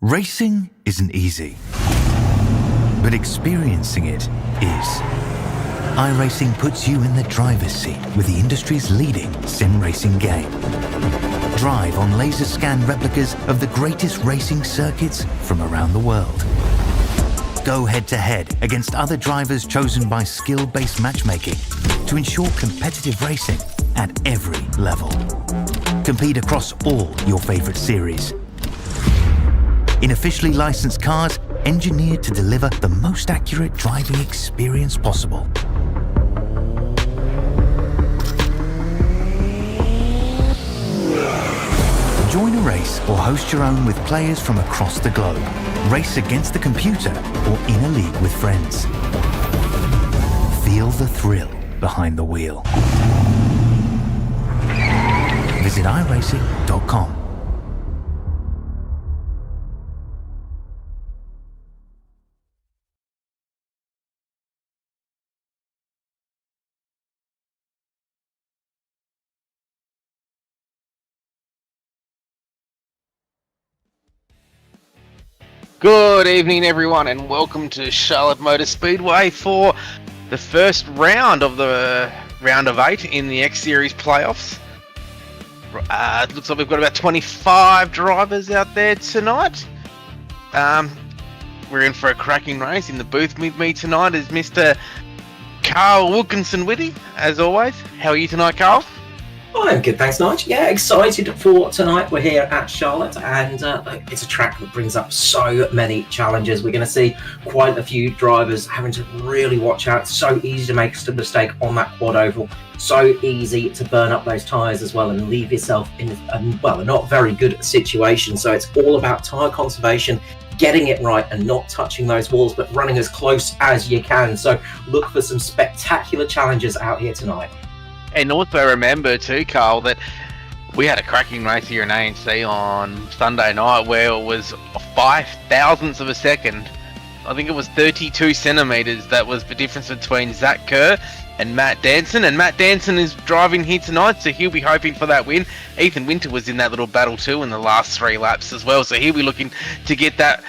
Racing isn't easy, but experiencing it is. iRacing puts you in the driver's seat with the industry's leading sim racing game. Drive on laser scan replicas of the greatest racing circuits from around the world. Go head-to-head against other drivers chosen by skill-based matchmaking to ensure competitive racing at every level. Compete across all your favorite series. In officially licensed cars, engineered to deliver the most accurate driving experience possible. Join a race or host your own with players from across the globe. Race against the computer or in a league with friends. Feel the thrill behind the wheel. Visit iRacing.com. Good evening, everyone, and welcome to Charlotte Motor Speedway for the first round of the round of 8 in the X Series playoffs. It looks like we've got about 25 drivers out there tonight. We're in for a cracking race. In the booth with me tonight is Mr. Carl Wilkinson-Whitty, as always. How are you tonight, Carl? I'm good, thanks, Nigel. Yeah, excited for tonight. We're here at Charlotte, and it's a track that brings up so many challenges. We're going to see quite a few drivers having to really watch out. It's so easy to make a mistake on that quad oval. So easy to burn up those tyres as well and leave yourself in a not very good situation. So it's all about tyre conservation, getting it right and not touching those walls, but running as close as you can. So look for some spectacular challenges out here tonight. And also remember too, Carl, that we had a cracking race here in ANC on Sunday night where it was 5 thousandths of a second. I think it was 32 centimetres. That was the difference between Zach Kerr and Matt Danson. And Matt Danson is driving here tonight, so he'll be hoping for that win. Ethan Winter was in that little battle too in the last 3 laps as well, so he'll be looking to get that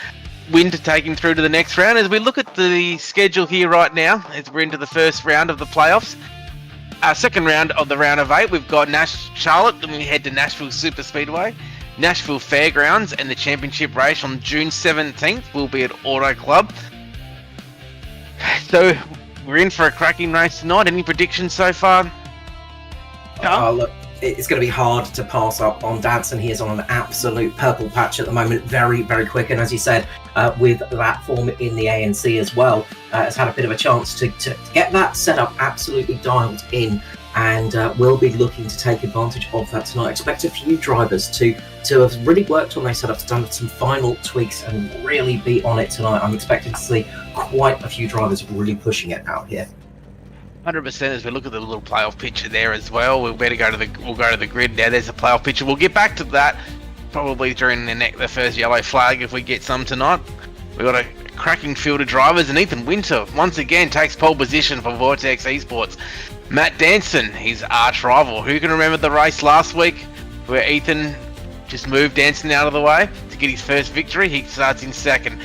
win to take him through to the next round. As we look at the schedule here right now, as we're into the first round of the playoffs, our second round of the round of 8, we've got Charlotte, then we head to Nashville Super Speedway, Nashville Fairgrounds, and the championship race on June 17th will be at Auto Club. So we're in for a cracking race tonight. Any predictions so far? Look, it's going to be hard to pass up on Danson. He is on an absolute purple patch at the moment, very, very quick. And as you said, with that form in the ANC as well, has had a bit of a chance to get that setup absolutely dialed in, and will be looking to take advantage of that tonight. Expect a few drivers to have really worked on their setups, done some final tweaks, and really be on it tonight. I'm expecting to see quite a few drivers really pushing it out here. 100%. As we look at the little playoff picture there as well, we'll go to the grid now. There's a playoff picture. We'll get back to that probably during the first yellow flag if we get some tonight. We've got a cracking field of drivers, and Ethan Winter once again takes pole position for Vortex Esports. Matt Danson, his arch rival. Who can remember the race last week where Ethan just moved Danson out of the way to get his first victory? He starts in second.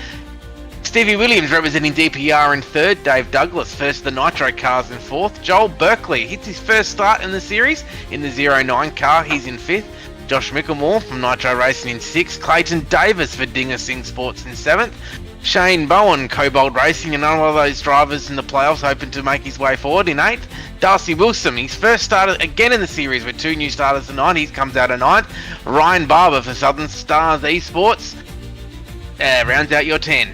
Stevie Williams representing DPR in third. Dave Douglas first of the Nitro cars in fourth. Joel Berkeley hits his first start in the series in the 09 car. He's in fifth. Josh Mickelmore from Nitro Racing in sixth. Clayton Davis for Dinger Sing Sports in seventh. Shane Bowen, Cobalt Racing, another of those drivers in the playoffs hoping to make his way forward in eighth. Darcy Wilson, his first starter again in the series with 2 new starters tonight. He comes out at ninth. Ryan Barber for Southern Stars Esports rounds out your 10.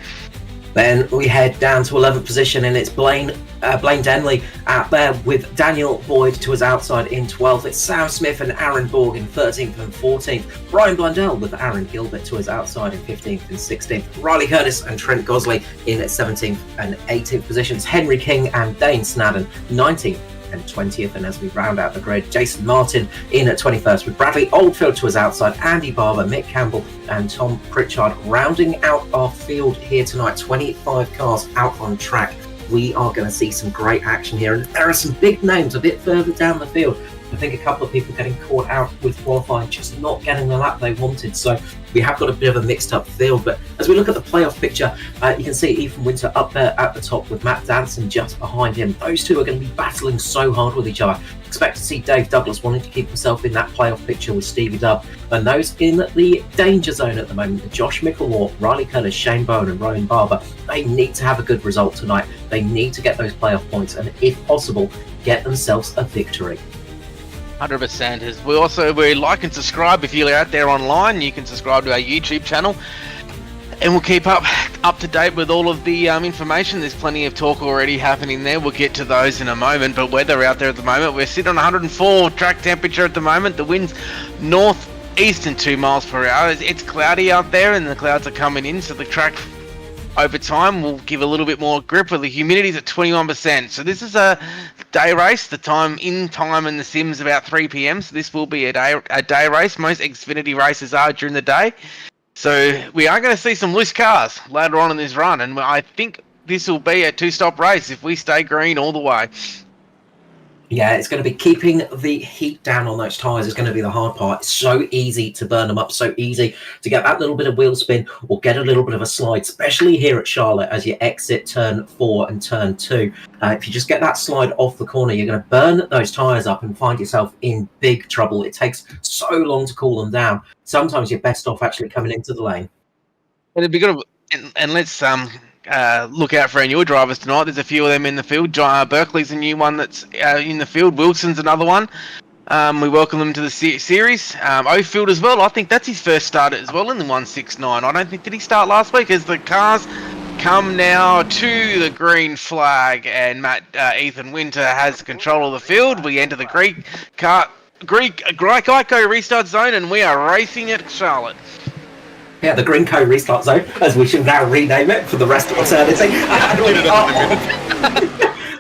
Then we head down to 11th position, and it's Blaine Denley out there with Daniel Boyd to his outside in 12th. It's Sam Smith and Aaron Borg in 13th and 14th. Brian Blundell with Aaron Gilbert to his outside in 15th and 16th. Riley Curtis and Trent Gosley in 17th and 18th positions. Henry King and Dane Snadden 19th and 20th. And as we round out the grid, Jason Martin in at 21st with Bradley Oldfield to his outside, Andy Barber, Mick Campbell and Tom Pritchard rounding out our field here tonight. 25 cars out on track. We are going to see some great action here, and there are some big names a bit further down the field I think a couple of people getting caught out with qualifying, just not getting the lap they wanted. So we have got a bit of a mixed up field. But as we look at the playoff picture, you can see Ethan Winter up there at the top with Matt Danson just behind him. Those two are going to be battling so hard with each other. Expect to see Dave Douglas wanting to keep himself in that playoff picture with Stevie Dubb. And those in the danger zone at the moment, Josh Mickelmore, Riley Curtis, Shane Bowen and Ryan Barber, they need to have a good result tonight. They need to get those playoff points and, if possible, get themselves a victory. 100%. As we like and subscribe. If you're out there online, you can subscribe to our YouTube channel, and we'll keep up to date with all of the information. There's plenty of talk already happening there. We'll get to those in a moment. But weather out there at the moment, we're sitting on 104 track temperature at the moment. The wind's northeast and 2 miles per hour. It's cloudy out there, and the clouds are coming in, so the track over time will give a little bit more grip. With the humidity's at 21%. So this is a day race. The time in the sim's about 3 p.m. So this will be a day race. Most Xfinity races are during the day. So we are going to see some loose cars later on in this run, and I think this will be a 2-stop race if we stay green all the way. Yeah, it's going to be keeping the heat down on those tyres is going to be the hard part. It's so easy to burn them up, so easy to get that little bit of wheel spin or get a little bit of a slide, especially here at Charlotte as you exit turn 4 and turn 2. If you just get that slide off the corner, you're going to burn those tyres up and find yourself in big trouble. It takes so long to cool them down. Sometimes you're best off actually coming into the lane. And it'd be good, and let's look out for our newer drivers tonight. There's a few of them in the field. Berkeley's a new one that's in the field. Wilson's another one. We welcome them to the series. Ofield as well. I think that's his first start as well in the 169. I don't think, did he start last week? As the cars come now to the green flag, and Ethan Winter has control of the field. We enter the Geico restart zone, and we are racing at Charlotte. Yeah, the Greenco restart zone, as we should now rename it for the rest of eternity.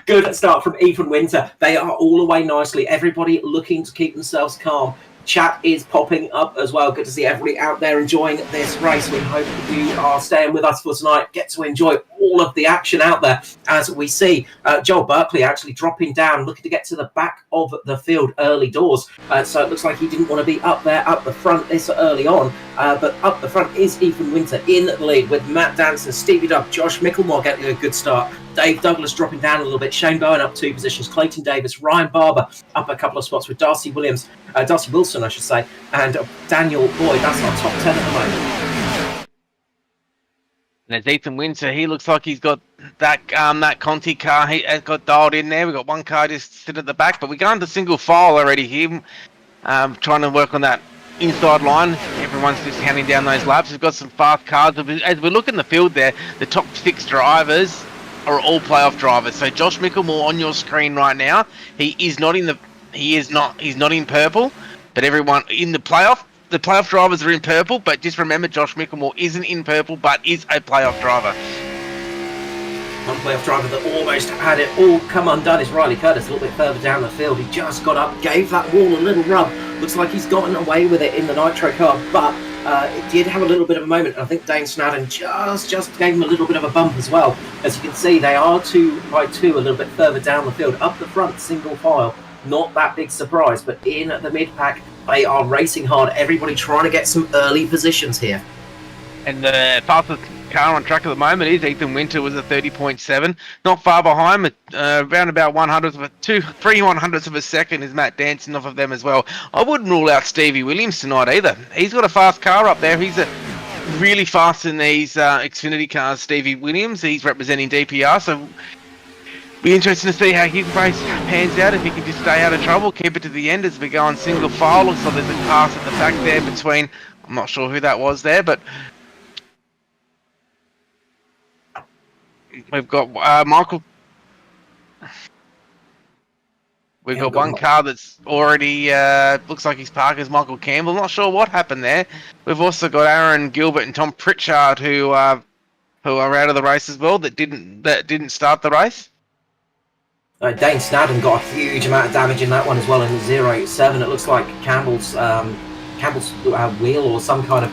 Good start from Ethan Winter. They are all away nicely. Everybody looking to keep themselves calm. Chat is popping up as well. Good to see everybody out there enjoying this race. We hope you are staying with us for tonight. Get to enjoy all of the action out there as we see Joel Berkeley actually dropping down, looking to get to the back of the field early doors. So it looks like he didn't want to be up there up the front this early on. But up the front is Ethan Winter in the lead with Matt Danson, Stevie Dubb, Josh Mickelmore getting a good start. Dave Douglas dropping down a little bit. Shane Bowen up 2 positions. Clayton Davis, Ryan Barber up a couple of spots with Darcy Wilson, I should say, and Daniel Boyd. That's our top 10 at the moment. And as Ethan Winter, he looks like he's got that Conti car. He has got dialed in there. We've got one car just sitting at the back, but we're going to single file already here. Trying to work on that inside line. Everyone's just counting down those laps. We've got some fast cars. As we look in the field there, the top 6 drivers are all playoff drivers. So Josh Mickelmore on your screen right now, he's not in purple, but everyone in the playoff drivers are in purple. But just remember, Josh Mickelmore isn't in purple, but is a playoff driver. One playoff driver that almost had it all come undone is Riley Curtis, a little bit further down the field. He just got up, gave that wall a little rub. Looks like he's gotten away with it in the Nitro car, but it did have a little bit of a moment. I think Dane Snadden just gave him a little bit of a bump as well. As you can see, they are 2 by 2 a little bit further down the field. Up the front, single file. Not that big surprise, but in the mid-pack, they are racing hard. Everybody trying to get some early positions here. And the fastest car on track at the moment is Ethan Winter with a 30.7. Not far behind, around about 3/100ths of a second is Matt Danson off of them as well. I wouldn't rule out Stevie Williams tonight either. He's got a fast car up there. He's really fast in these Xfinity cars, Stevie Williams. He's representing DPR, so be interesting to see how his race pans out. If he can just stay out of trouble, keep it to the end as we go on single file. Looks like there's a pass at the back there between, I'm not sure who that was there, but we've got Michael. We've got one car that's already looks like his park is Michael Campbell. Not sure what happened there. We've also got Aaron Gilbert and Tom Pritchard who are out of the race as well. That didn't start the race. Dane Snadden got a huge amount of damage in that one as well in the 0.7. It looks like Campbell's wheel or some kind of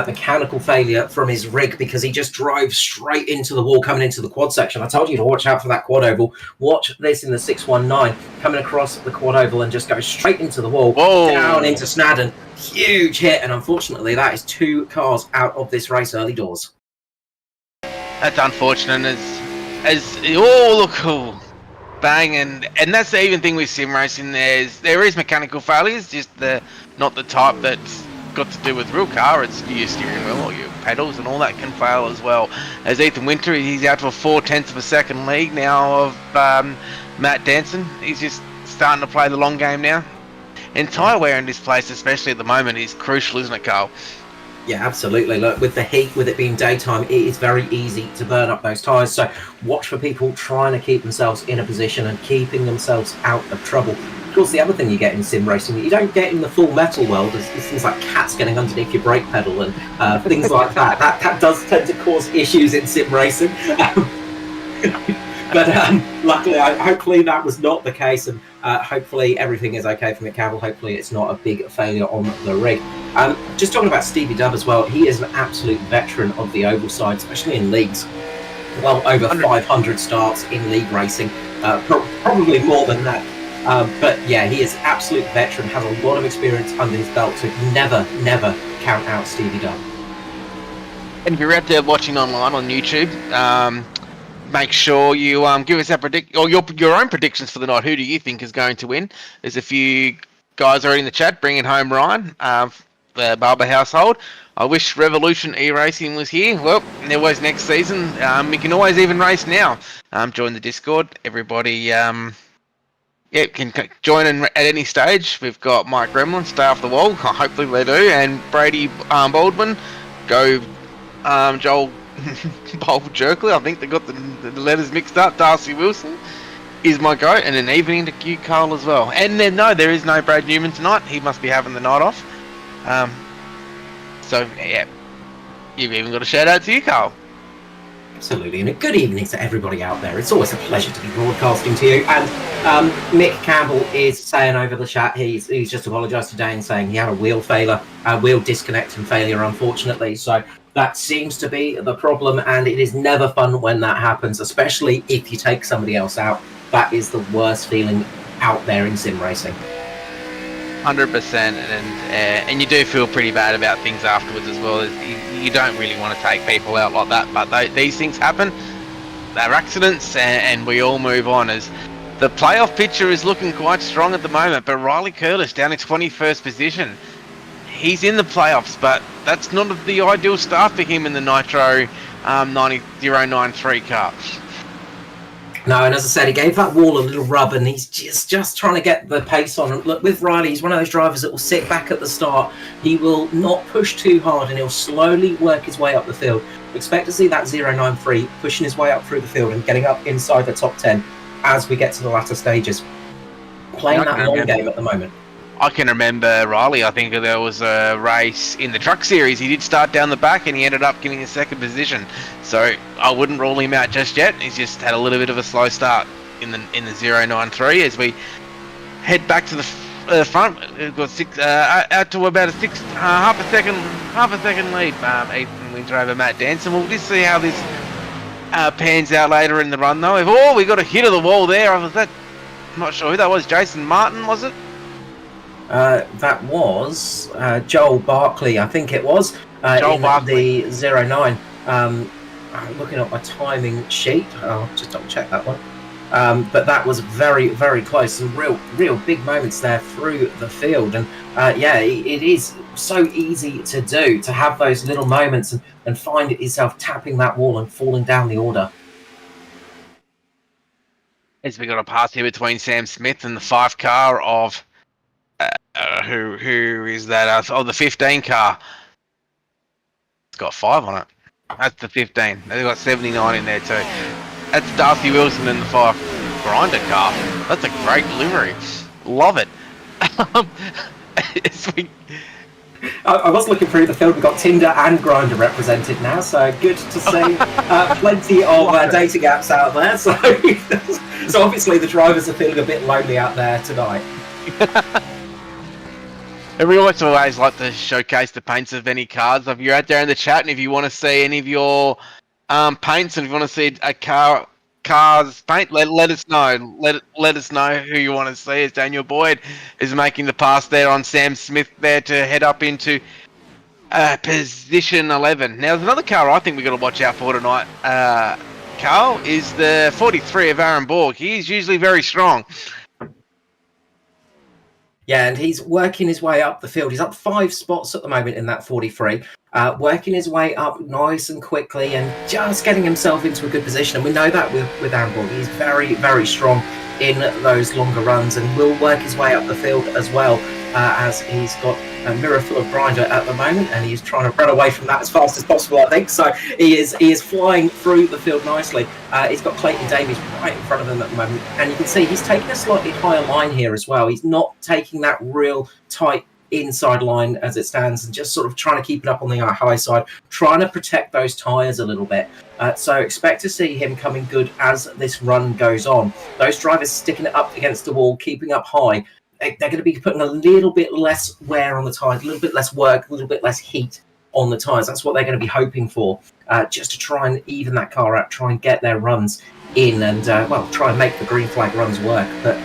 mechanical failure from his rig because he just drove straight into the wall coming into the quad section. I told you to watch out for that quad oval. Watch this in the 619 coming across the quad oval and just go straight into the wall. Whoa. Down into Snadden. Huge hit, and unfortunately that is 2 cars out of this race early doors. That's unfortunate. Look, bang, and that's the even thing with sim racing. There is mechanical failures, just not the type that's got to do with real car. It's your steering wheel or your pedals and all that can fail as well. As Ethan Winter, he's out to a 0.4 of a second lead now of Matt Danson. He's just starting to play the long game now. And tyre wear in this place, especially at the moment, is crucial, isn't it, Carl? Yeah, absolutely. Look, with the heat, with it being daytime, it is very easy to burn up those tyres. So watch for people trying to keep themselves in a position and keeping themselves out of trouble. Of course, the other thing you get in sim racing that you don't get in the full metal world is things like cats getting underneath your brake pedal and things like that. That does tend to cause issues in sim racing. But luckily, hopefully that was not the case, and hopefully everything is okay for Mick Campbell. Hopefully it's not a big failure on the rig. Just talking about Stevie Dub as well, he is an absolute veteran of the oval side, especially in leagues. Well over 500 starts in league racing, probably more than that. But yeah, he is absolute veteran, has a lot of experience under his belt, so never count out Stevie Dub. And if you're out there watching online on YouTube, make sure you give us your own predictions for the night. Who do you think is going to win? There's a few guys already in the chat bringing home Ryan, the Barber household. I wish Revolution e-racing was here. Well, there was next season. We can always even race now. Join the Discord. Everybody, can join in at any stage. We've got Mike Gremlin, stay off the wall. Hopefully they do. And Brady Baldwin, go Joel Bob Jerkley. I think they got the letters mixed up. Darcy Wilson is my goat, and an evening to Q Carl as well. And then there is no Brad Newman tonight. He must be having the night off. So yeah, you've even got a shout out to you, Carl. Absolutely, and a good evening to everybody out there. It's always a pleasure to be broadcasting to you. And Mick Campbell is saying over the chat, he's just apologised today and saying he had a wheel failure, a wheel disconnect and failure, unfortunately. So that seems to be the problem, and it is never fun when that happens, especially if you take somebody else out. That is the worst feeling out there in sim racing. 100%, and you do feel pretty bad about things afterwards as well. You don't really want to take people out like that, but these things happen. They're accidents, and we all move on. As the playoff picture is looking quite strong at the moment, but Riley Curtis down in 21st position. He's in the playoffs, but that's not the ideal start for him in the Nitro 093 car. No, and as I said, he gave that wall a little rub, and he's just trying to get the pace on. And look, with Riley, he's one of those drivers that will sit back at the start. He will not push too hard, and he'll slowly work his way up the field. Expect to see that 093 pushing his way up through the field and getting up inside the top 10 as we get to the latter stages. Playing that long game at the moment. I can remember Riley. I think there was a race in the truck series. He did start down the back and he ended up getting a second position. So I wouldn't rule him out just yet. He's just had a little bit of a slow start in the 093 as we head back to the front. We've got out to about a half a second lead. Ethan Winter over Matt Danson. We'll just see how this pans out later in the run though. We got a hit of the wall there. I'm not sure who that was. Jason Martin, was it? That was Joel Barkley, I think it was. Joel Barkley. The 09. Looking at my timing sheet, I'll just double check that one. But that was very, very close. Some real big moments there through the field. And it is so easy to do, to have those little moments and find yourself tapping that wall and falling down the order. As we got a pass here between Sam Smith and the 5 car of who is that? The 15 car. It's got 5 on it. That's the 15. They've got 79 in there too. That's Darcy Wilson in the 5 grinder car. That's a great delivery. Love it. I was looking through the field. We've got Tinder and Grinder represented now, so good to see plenty of data gaps out there. So obviously the drivers are feeling a bit lonely out there tonight. We always like to showcase the paints of any cars. If you're out there in the chat and if you want to see any of your paints and if you want to see a car's paint, let us know. Let us know who you want to see. As Daniel Boyd is making the pass there on Sam Smith there to head up into position 11. Now there's another car I think we've got to watch out for tonight. Carl is the 43 of Aaron Borg. He's usually very strong. Yeah, and he's working his way up the field. He's up 5 spots at the moment in that 43, working his way up nice and quickly and just getting himself into a good position. And we know that with Aaron Borg. He's very, very strong in those longer runs and will work his way up the field as well, as he's got a mirror full of grinder at the moment and he's trying to run away from that as fast as possible, I think. So he is flying through the field nicely. He's got Clayton Davies right in front of him at the moment, and you can see he's taking a slightly higher line here as well. He's not taking that real tight inside line as it stands and just sort of trying to keep it up on the high side, trying to protect those tyres a little bit. So expect to see him coming good as this run goes on. Those drivers sticking it up against the wall, keeping up high, they're going to be putting a little bit less wear on the tyres, a little bit less work, a little bit less heat on the tyres. That's what they're going to be hoping for, just to try and even that car out, try and get their runs in and, well, try and make the green flag runs work. But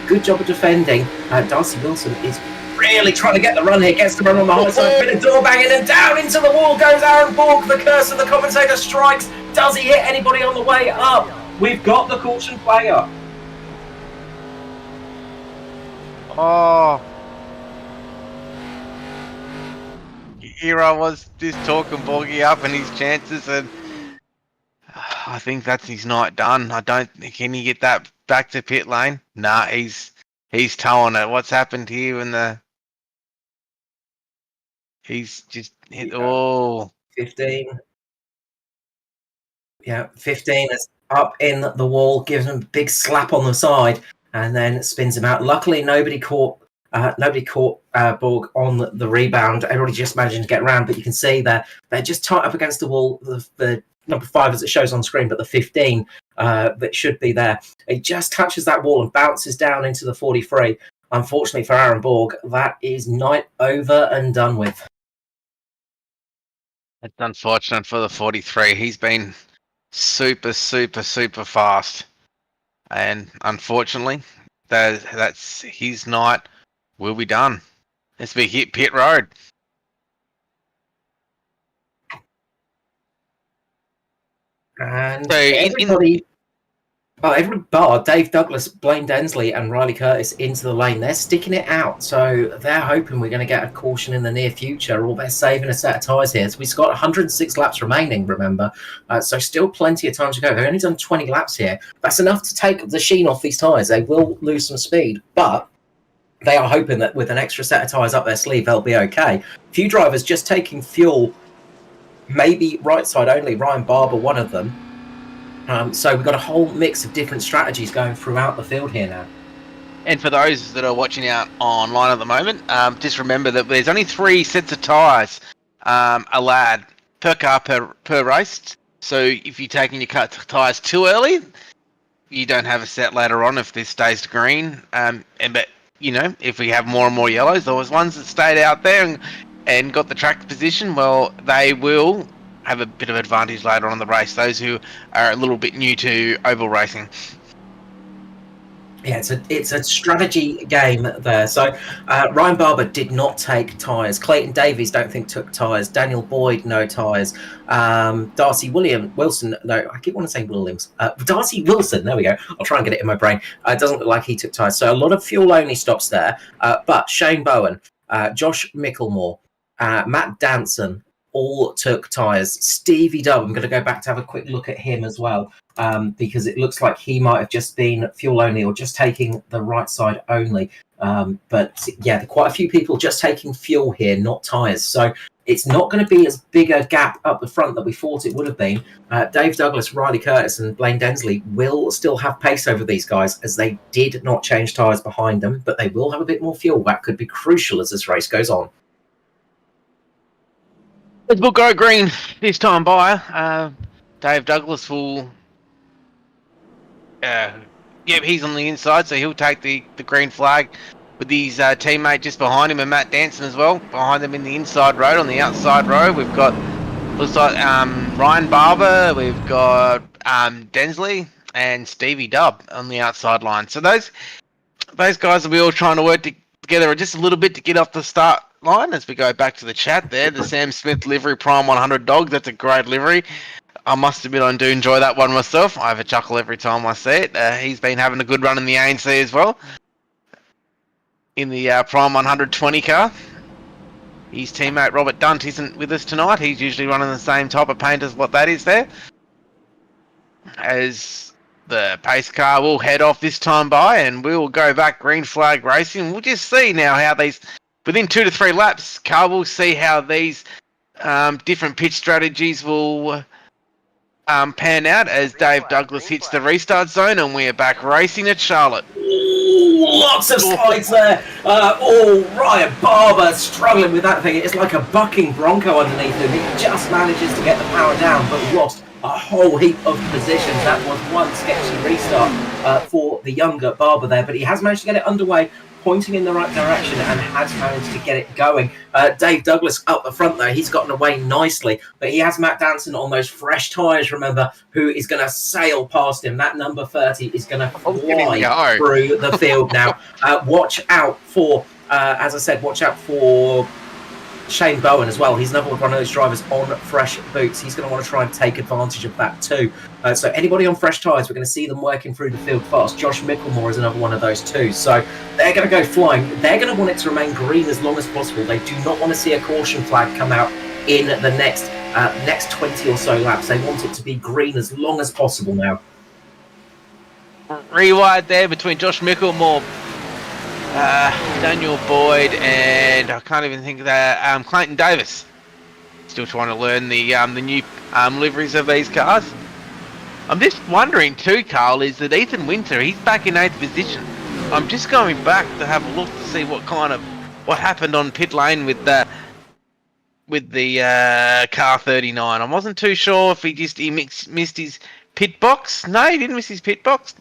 good job of defending. Darcy Wilson is really trying to get the run here, gets the run on the high side, bit of door banging, and down into the wall goes Aaron Borg. The curse of the commentator strikes. Does he hit anybody on the way up? We've got the caution flag up. Oh, here I was just talking Borgie up and his chances, and I think that's his night done. I don't. Can he get that back to pit lane? Nah, he's towing it. What's happened here in the? He's just hit. Oh, 15. Yeah, 15 is up in the wall, gives him a big slap on the side, and then spins him out. Luckily, nobody caught Borg on the rebound. Everybody just managing to get around, but you can see they're just tight up against the wall. The number 5 as it shows on screen, but the 15 that should be there. It just touches that wall and bounces down into the 43. Unfortunately for Aaron Borg, that is night over and done with. it's unfortunate for the 43. He's been super fast, and unfortunately, that's his night will be done. Let's be hit pit road. And So everybody bar Dave Douglas, Blaine Densley, and Riley Curtis into the lane. They're sticking it out, so they're hoping we're going to get a caution in the near future, or they're saving a set of tyres here. So we've got 106 laps remaining, remember, so still plenty of time to go. They've only done 20 laps here. That's enough to take the sheen off these tyres. They will lose some speed, but they are hoping that with an extra set of tyres up their sleeve, they'll be okay. A few drivers just taking fuel, maybe right side only. Ryan Barber, one of them. So we've got a whole mix of different strategies going throughout the field here now. And for those that are watching out online at the moment, just remember that there's only 3 sets of tyres allowed per car per race. So if you're taking your tyres too early, you don't have a set later on if this stays to green. But you know, if we have more and more yellows, there was ones that stayed out there and got the track position. Well, they will have a bit of advantage later on in the race, those who are a little bit new to oval racing. Yeah, it's a strategy game there. So Ryan Barber did not take tyres. Clayton Davies don't think took tyres. Daniel Boyd, no tyres. Darcy Wilson, no, I keep wanting to say Williams. Darcy Wilson, there we go. I'll try and get it in my brain. It doesn't look like he took tyres. So a lot of fuel-only stops there. But Shane Bowen, Josh Micklemore, Matt Danson, all took tyres. Stevie Dubb, I'm going to go back to have a quick look at him as well, because it looks like he might have just been fuel only or just taking the right side only. But yeah, quite a few people just taking fuel here, not tyres. So it's not going to be as big a gap up the front that we thought it would have been. Dave Douglas, Riley Curtis and Blaine Densley will still have pace over these guys, as they did not change tyres behind them, but they will have a bit more fuel. That could be crucial as this race goes on. We'll go green this time by. Dave Douglas will... yeah, he's on the inside, so he'll take the green flag. with his teammate just behind him and Matt Danson as well behind them in the inside road. On the outside row, we've got looks like Ryan Barber, we've got Densley and Stevie Dubb on the outside line. So those guys will be all trying to work together just a little bit to get off the start line. As we go back to the chat there, the Sam Smith livery Prime 100 dog, that's a great livery. I must admit I do enjoy that one myself. I have a chuckle every time I see it. He's been having a good run in the ANC as well, in the Prime 120 car. His teammate Robert Dunt isn't with us tonight. He's usually running the same type of paint as what that is there. As the pace car will head off this time by, and we will go back green flag racing. We'll just see now how these, within 2 to 3 laps, Carl will see how these different pitch strategies will pan out as Dave Douglas hits the restart zone, and we are back racing at Charlotte. Lots of slides there. Ryan Barber struggling with that thing. It's like a bucking bronco underneath him. He just manages to get the power down, but lost a whole heap of positions. That was one sketchy restart for the younger Barber there, but he has managed to get it underway, pointing in the right direction, and has managed to get it going. Dave Douglas up the front there, he's gotten away nicely, but he has Matt Danson on those fresh tyres, remember, who is going to sail past him. That number 30 is going to fly through the field now. Watch out for, as I said, watch out for Shane Bowen as well. He's another one of those drivers on fresh boots. He's going to want to try and take advantage of that too. So anybody on fresh tyres, we're going to see them working through the field fast. Josh Micklemore is another one of those too. So they're going to go flying. They're going to want it to remain green as long as possible. They do not want to see a caution flag come out in the next 20 or so laps. They want it to be green as long as possible now. Rewired there between Josh Micklemore, Daniel Boyd, and I can't even think of that, Clayton Davis. Still trying to learn the new liveries of these cars. I'm just wondering too, Carl, is that Ethan Winter, he's back in 8th position. I'm just going back to have a look to see what happened on pit lane with the car 39. I wasn't too sure if he missed his pit box. No, he didn't miss his pit box.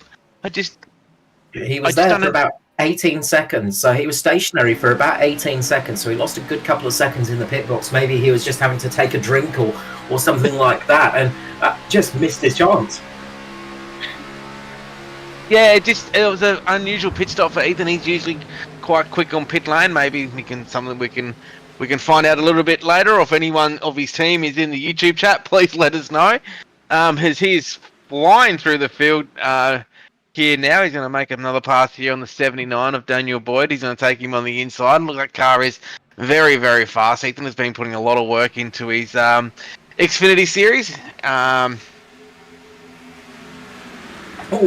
He was there for about 18 seconds, so he was stationary for about 18 seconds, so he lost a good couple of seconds in the pit box. Maybe he was just having to take a drink or something like that, and just missed his chance. Yeah, it was an unusual pit stop for Ethan. He's usually quite quick on pit lane. Maybe we can find out a little bit later, or if anyone of his team is in the YouTube chat, please let us know. As he is flying through the field here now, he's going to make another pass here on the 79 of Daniel Boyd. He's going to take him on the inside. Look, that car is very, very fast. Ethan has been putting a lot of work into his Xfinity series.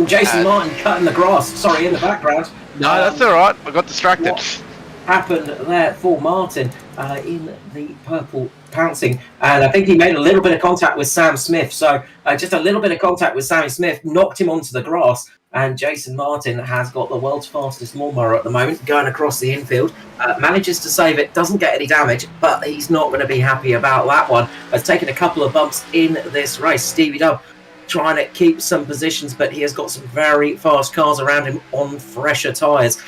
Jason Martin cutting the grass. Sorry, in the background. No, that's all right. I got distracted. What happened there for Martin in the purple pouncing, and I think he made a little bit of contact with Sam Smith. So just a little bit of contact with Sam Smith knocked him onto the grass, and Jason Martin has got the world's fastest lawnmower at the moment going across the infield. Manages to save it, doesn't get any damage, but he's not going to be happy about that one. Has taken a couple of bumps in this race. Stevie Dubb trying to keep some positions, but he has got some very fast cars around him on fresher tyres.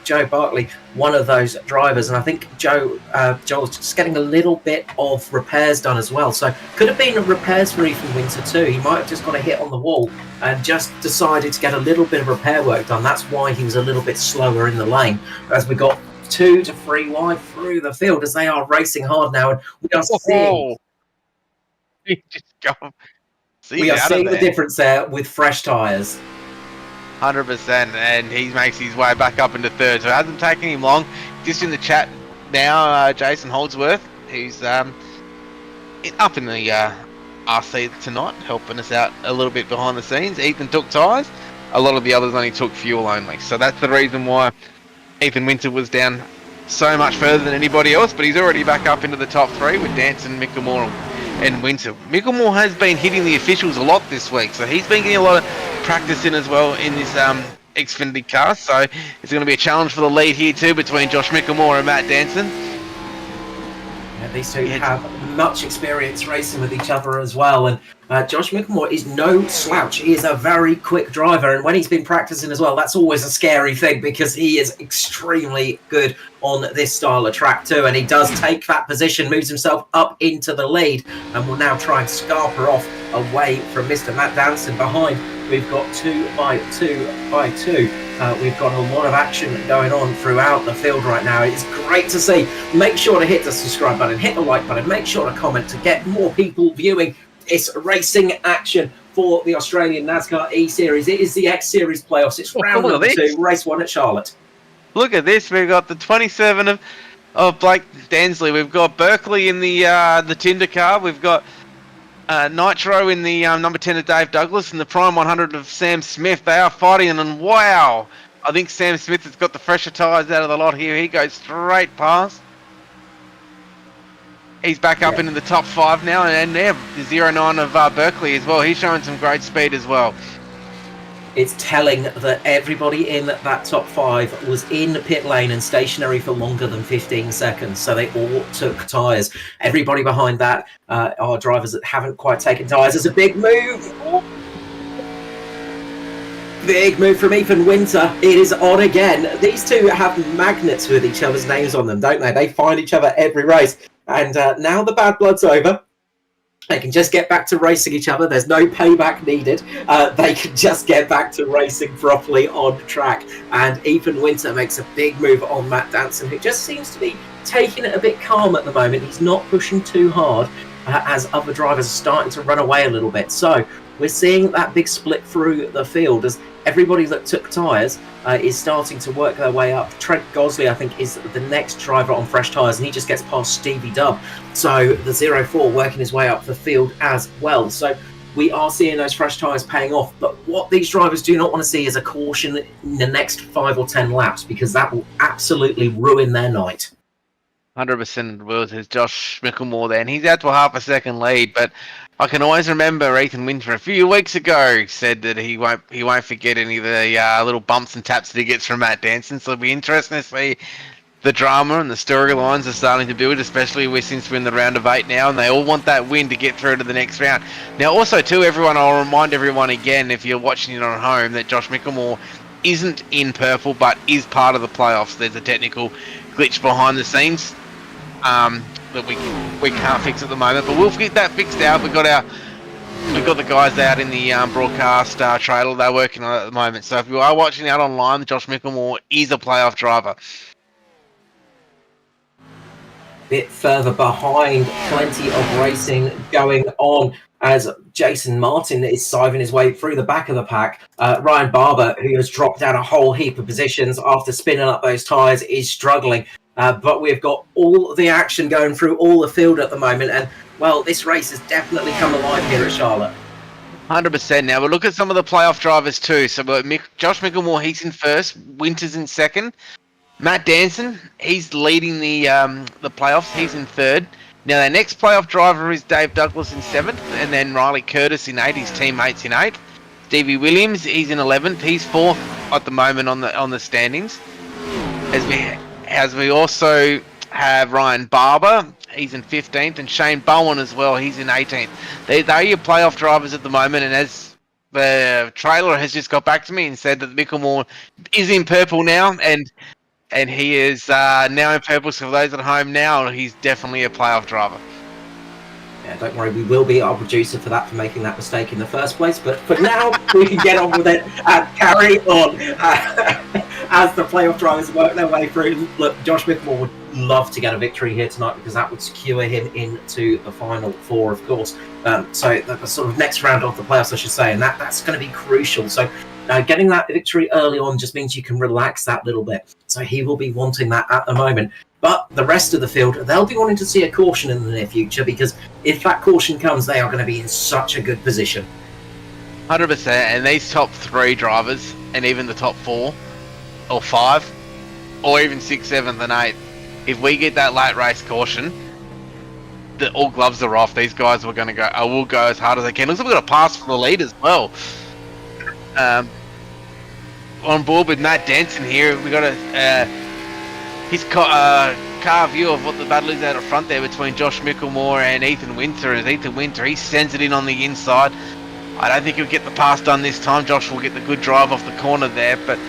Joe Barkley, one of those drivers, and I think Joel's just getting a little bit of repairs done as well. So could have been repairs for Ethan Winter too. He might have just got a hit on the wall and just decided to get a little bit of repair work done. That's why he was a little bit slower in the lane. As we got 2 to 3 wide through the field, as they are racing hard now, and we are seeing. We are seeing the difference there with fresh tyres. 100%, and he makes his way back up into third. So it hasn't taken him long. Just in the chat now, Jason Holdsworth, who's up in the RC tonight, helping us out a little bit behind the scenes. Ethan took tyres. A lot of the others only took fuel only. So that's the reason why Ethan Winter was down so much further than anybody else, but he's already back up into the top 3 with Danson, Micklemore and Winter. Micklemore has been hitting the officials a lot this week, so he's been getting a lot of practice in as well in this Xfinity car. So it's going to be a challenge for the lead here too between Josh Micklemore and Matt Danson. Yeah, these two have much experience racing with each other as well, and Josh Micklemore is no slouch. He is a very quick driver, and when he's been practicing as well, that's always a scary thing because he is extremely good on this style of track too, and he does take that position, moves himself up into the lead, and will now try and scarper off away from Mr. Matt Danson behind. We've got 2 by 2 by 2. We've got a lot of action going on throughout the field right now. It's great to see. Make sure to hit the subscribe button, hit the like button, make sure to comment to get more people viewing this racing action for the Australian NASCAR eSeries. It is the X Series playoffs. It's round number 2, race 1 at Charlotte. Look at this. We've got the 27 of Blake Dansley. We've got Berkeley in the Tinder car. We've got Nitro in the number 10 of Dave Douglas and the Prime 100 of Sam Smith. They are fighting, and wow, I think Sam Smith has got the fresher tyres out of the lot here. He goes straight past. He's back up into the top 5 now, and there, the 09 of Berkeley as well. He's showing some great speed as well. It's telling that everybody in that top 5 was in pit lane and stationary for longer than 15 seconds, so they all took tyres. Everybody behind that are drivers that haven't quite taken tyres. It's a big move. Big move from Ethan Winter. It is on again. These two have magnets with each other's names on them, don't they? They find each other every race. And now the bad blood's over. They can just get back to racing each other. There's no payback needed. They can just get back to racing properly on track. And Ethan Winter makes a big move on Matt Danson, who just seems to be taking it a bit calm at the moment. He's not pushing too hard as other drivers are starting to run away a little bit. So we're seeing that big split through the field as everybody that took tyres is starting to work their way up. Trent Gosley, I think, is the next driver on fresh tyres, and he just gets past Stevie Dubb. So the 04 working his way up the field as well. So we are seeing those fresh tyres paying off. But what these drivers do not want to see is a caution in the next 5 or 10 laps, because that will absolutely ruin their night. 100% will is Josh Micklemore there, and he's out to a half a second lead, but I can always remember Ethan Winter a few weeks ago said that he won't forget any of the little bumps and taps that he gets from Matt Danson. So it'll be interesting to see the drama and the storylines are starting to build, especially since we're in the round of 8 now, and they all want that win to get through to the next round. Now, also too, I'll remind everyone again, if you're watching it on home, that Josh Micklemore isn't in purple, but is part of the playoffs. There's a technical glitch behind the scenes that we can't fix at the moment, but we'll get that fixed out. We've got the guys out in the broadcast trailer. They're working on it at the moment. So if you are watching out online, Josh Micklemore is a playoff driver. Bit further behind, plenty of racing going on as Jason Martin is siving his way through the back of the pack. Ryan Barber, who has dropped down a whole heap of positions after spinning up those tyres, is struggling. But we've got all the action going through all the field at the moment. And, well, this race has definitely come alive here at Charlotte. 100%. Now, we'll look at some of the playoff drivers too. So Josh Micklemore, he's in first. Winters in second. Matt Danson, he's leading the playoffs. He's in third. Now, their next playoff driver is Dave Douglas in 7th, and then Riley Curtis in 8th, his teammates in 8th. Stevie Williams, he's in 11th. He's 4th at the moment on the standings. As we also have Ryan Barber, he's in 15th, and Shane Bowen as well, he's in 18th. They're your playoff drivers at the moment, and as the trailer has just got back to me and said that Micklemore is in purple now, and he is now in purple, so for those at home now, he's definitely a playoff driver. Yeah, don't worry, we will be our producer for making that mistake in the first place, but for now, we can get on with it and carry on as the playoff drivers work their way through. Look, Josh Micklemore would love to get a victory here tonight because that would secure him into the final 4, of course. So the sort of next round of the playoffs, I should say, and that's going to be crucial. So getting that victory early on just means you can relax that little bit. So he will be wanting that at the moment. But the rest of the field, they'll be wanting to see a caution in the near future, because if that caution comes, they are going to be in such a good position. 100%, and these top 3 drivers, and even the top 4 or 5, or even 6, 7th, and 8th, if we get that late race caution, all gloves are off. These guys are going to go. I will go as hard as they can. Looks like we've got a pass for the lead as well. On board with Matt Danson here, we got a. He's car view of what the battle is out front there between Josh Micklemore and Ethan Winter. As Ethan Winter, he sends it in on the inside. I don't think he'll get the pass done this time. Josh will get the good drive off the corner there, but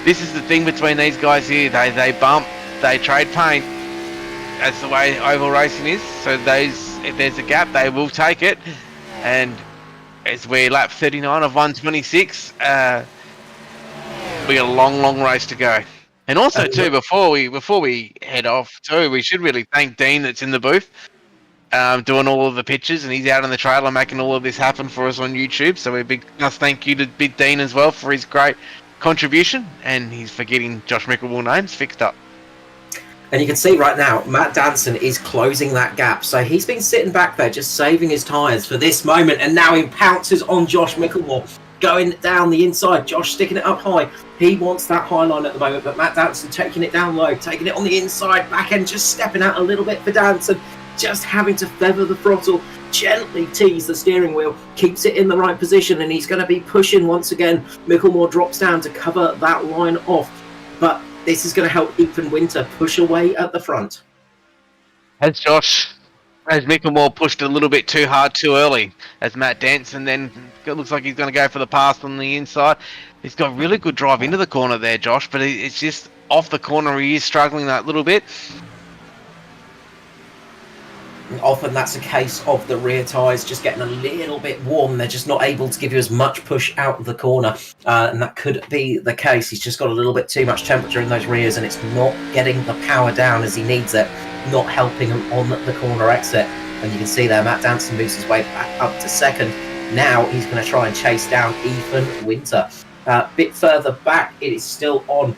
this is the thing between these guys here. They bump, they trade paint. That's the way oval racing is. So if there's a gap, they will take it. And as we lap 39 of 126, we got a long race to go. And also too, before we head off too, we should really thank Dean that's in the booth, doing all of the pictures, and he's out in the trailer making all of this happen for us on YouTube. So a big thank you to Big Dean as well for his great contribution, and he's for getting Josh Mickelmore names fixed up. And you can see right now, Matt Danson is closing that gap. So he's been sitting back there just saving his tyres for this moment, and now he pounces on Josh Mickelmore, going down the inside. Josh sticking it up high. He wants that high line at the moment, but Matt Danson taking it down low, taking it on the inside, back end, just stepping out a little bit for Danson, just having to feather the throttle, gently tease the steering wheel, keeps it in the right position, and he's going to be pushing once again. Mickelmore drops down to cover that line off, but this is going to help Ethan Winter push away at the front. As Mickelmore pushed a little bit too hard too early, as Matt Danson then it looks like he's going to go for the pass on the inside. He's got really good drive into the corner there, Josh, but it's just off the corner. He is struggling that little bit. Often that's a case of the rear tyres just getting a little bit warm. They're just not able to give you as much push out of the corner, and that could be the case. He's just got a little bit too much temperature in those rears, and it's not getting the power down as he needs it, not helping him on the corner exit. And you can see there, Matt Danson moves his way back up to second. Now he's going to try and chase down Ethan Winter. A bit further back, it is still on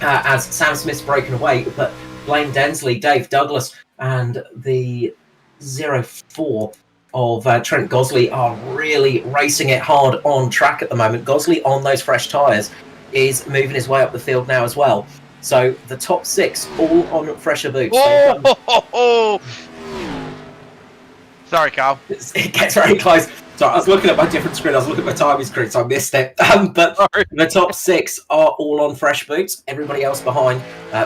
as Sam Smith's broken away, but Blaine Densley, Dave Douglas, and the 04 of Trent Gosley are really racing it hard on track at the moment. Gosley, on those fresh tyres, is moving his way up the field now as well. So the top 6 all on fresher boots. Sorry, Carl. It gets very close. Sorry, I was looking at my different screen. I was looking at my timing screen, so I missed it. But the top 6 are all on fresh boots. Everybody else behind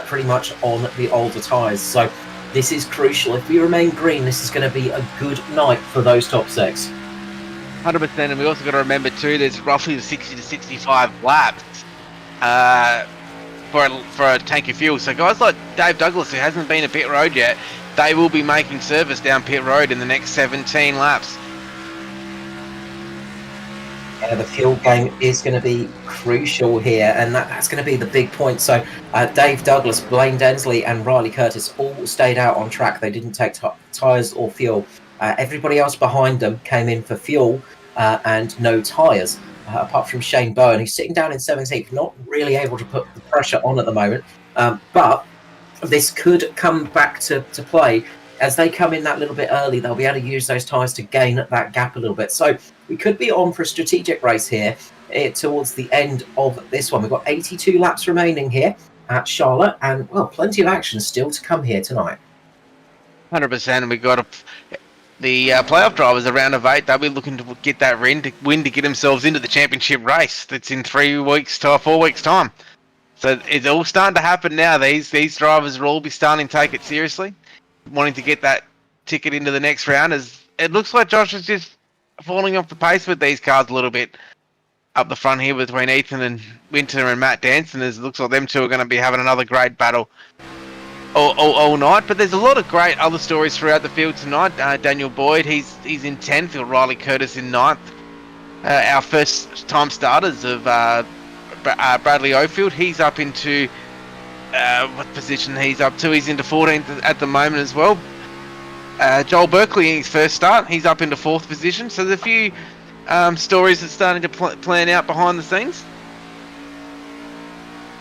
pretty much on the older tyres. So this is crucial. If we remain green, this is going to be a good night for those top 6. 100%, and we also got to remember too, there's roughly 60 to 65 laps for a tank of fuel. So guys like Dave Douglas, who hasn't been at pit road yet, they will be making service down pit road in the next 17 laps. Yeah, the fuel game is going to be crucial here, and that's going to be the big point. So Dave Douglas, Blaine Densley and Riley Curtis all stayed out on track. They didn't take tyres or fuel. Everybody else behind them came in for fuel and no tyres, apart from Shane Bowen, who's sitting down in 17th, not really able to put the pressure on at the moment. But this could come back to play. As they come in that little bit early, they'll be able to use those tyres to gain that gap a little bit. So we could be on for a strategic race here towards the end of this one. We've got 82 laps remaining here at Charlotte, and, well, plenty of action still to come here tonight. 100%, and we've got the playoff drivers, a round of 8. They'll be looking to get that win to get themselves into the championship race. That's in 4 weeks' time. So it's all starting to happen now. These drivers will all be starting to take it seriously, wanting to get that ticket into the next round. As it looks like Josh is just falling off the pace with these cars a little bit up the front here between Ethan and Winter and Matt Danson. As it looks like them two are going to be having another great battle all night. But there's a lot of great other stories throughout the field tonight. Daniel Boyd, he's in 10th. Riley Curtis in 9th. Our first time starters of Bradley Ofield, he's up into what position he's up to? He's into 14th at the moment as well. Joel Berkeley in his first start, he's up into 4th position. So there's a few stories that's starting to plan out behind the scenes.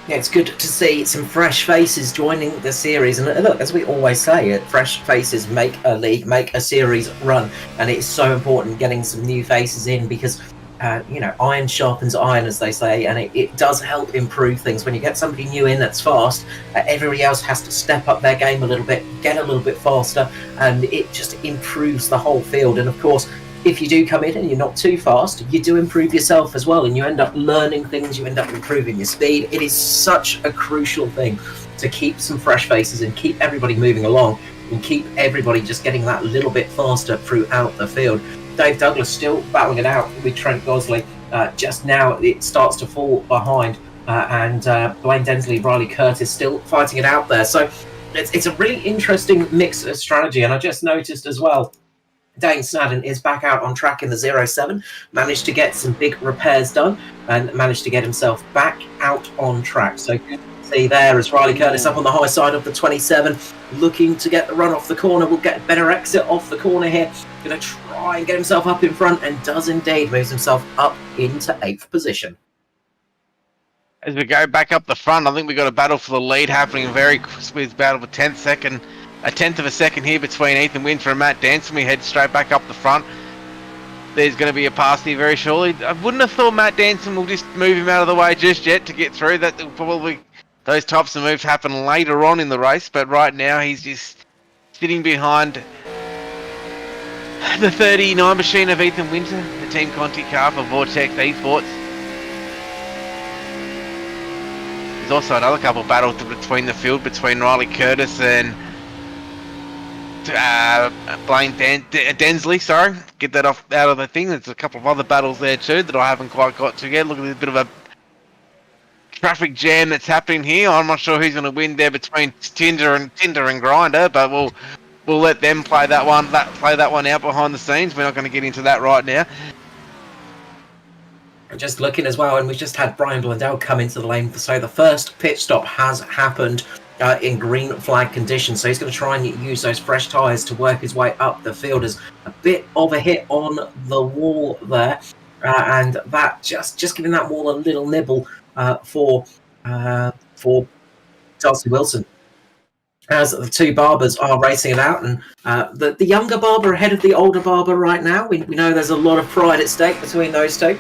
Yeah, it's good to see some fresh faces joining the series. And look, as we always say, fresh faces make a league, make a series run. And it's so important getting some new faces in because, iron sharpens iron, as they say. And it does help improve things. When you get somebody new in that's fast, everybody else has to step up their game a little bit, get a little bit faster. And it just improves the whole field. And of course, if you do come in and you're not too fast, you do improve yourself as well, and you end up learning things, you end up improving your speed. It is such a crucial thing to keep some fresh faces and keep everybody moving along and keep everybody just getting that little bit faster throughout the field. Dave Douglas still battling it out with Trent Gosley. Just now it starts to fall behind, and Blaine Densley, Riley Curtis still fighting it out there. So it's a really interesting mix of strategy. And I just noticed as well, Dane Snadden is back out on track in the 07, managed to get some big repairs done and managed to get himself back out on track. So good to see there as Riley Curtis up on the high side of the 27, looking to get the run off the corner. Will get a better exit off the corner here. Going to try and get himself up in front, and does indeed, moves himself up into 8th position. As we go back up the front, I think we've got a battle for the lead happening, a very smooth battle for a tenth of a second here between Ethan Winter and Matt Danson. We head straight back up the front. There's going to be a pass here very shortly. I wouldn't have thought Matt Danson will just move him out of the way just yet to get through. That will probably, those types of moves happen later on in the race, but right now he's just sitting behind the 39 machine of Ethan Winter, the Team Conti car for Vortex Esports. There's also another couple of battles between the field between Riley Curtis and Blaine Densley, sorry. Get that out of the thing. There's a couple of other battles there too that I haven't quite got to yet. Look at this bit of a traffic jam that's happening here. I'm not sure who's going to win there between Tinder and Grinder, but we'll let them play that one out behind the scenes. We're not going to get into that right now. Just looking as well, and we've just had Brian Blundell come into the lane. So the first pit stop has happened in green flag conditions. So he's going to try and use those fresh tyres to work his way up the field. As a bit of a hit on the wall there, and that just giving that wall a little nibble for Darcy Wilson. As the two Barbers are racing it out, and the younger Barber ahead of the older Barber right now. We know there's a lot of pride at stake between those two.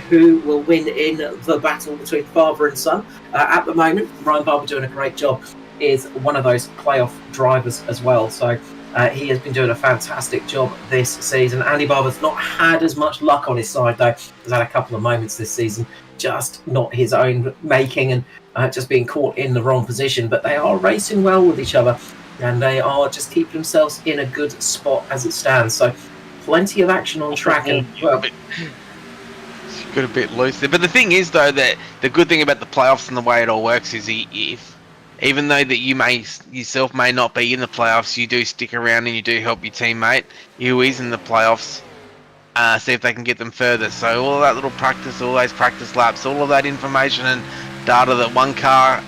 Who will win in the battle between father and son? At the moment, Ryan Barber doing a great job, is one of those playoff drivers as well. So he has been doing a fantastic job this season. Andy Barber's not had as much luck on his side, though. He's had a couple of moments this season, just not his own making, and just being caught in the wrong position. But they are racing well with each other, and they are just keeping themselves in a good spot as it stands. So plenty of action on track. And well, got a bit loose there, but the thing is though that the good thing about the playoffs and the way it all works is if even though that you yourself may not be in the playoffs, you do stick around and you do help your teammate who is in the playoffs, see if they can get them further. So all of that little practice, all those practice laps, all of that information and data that one car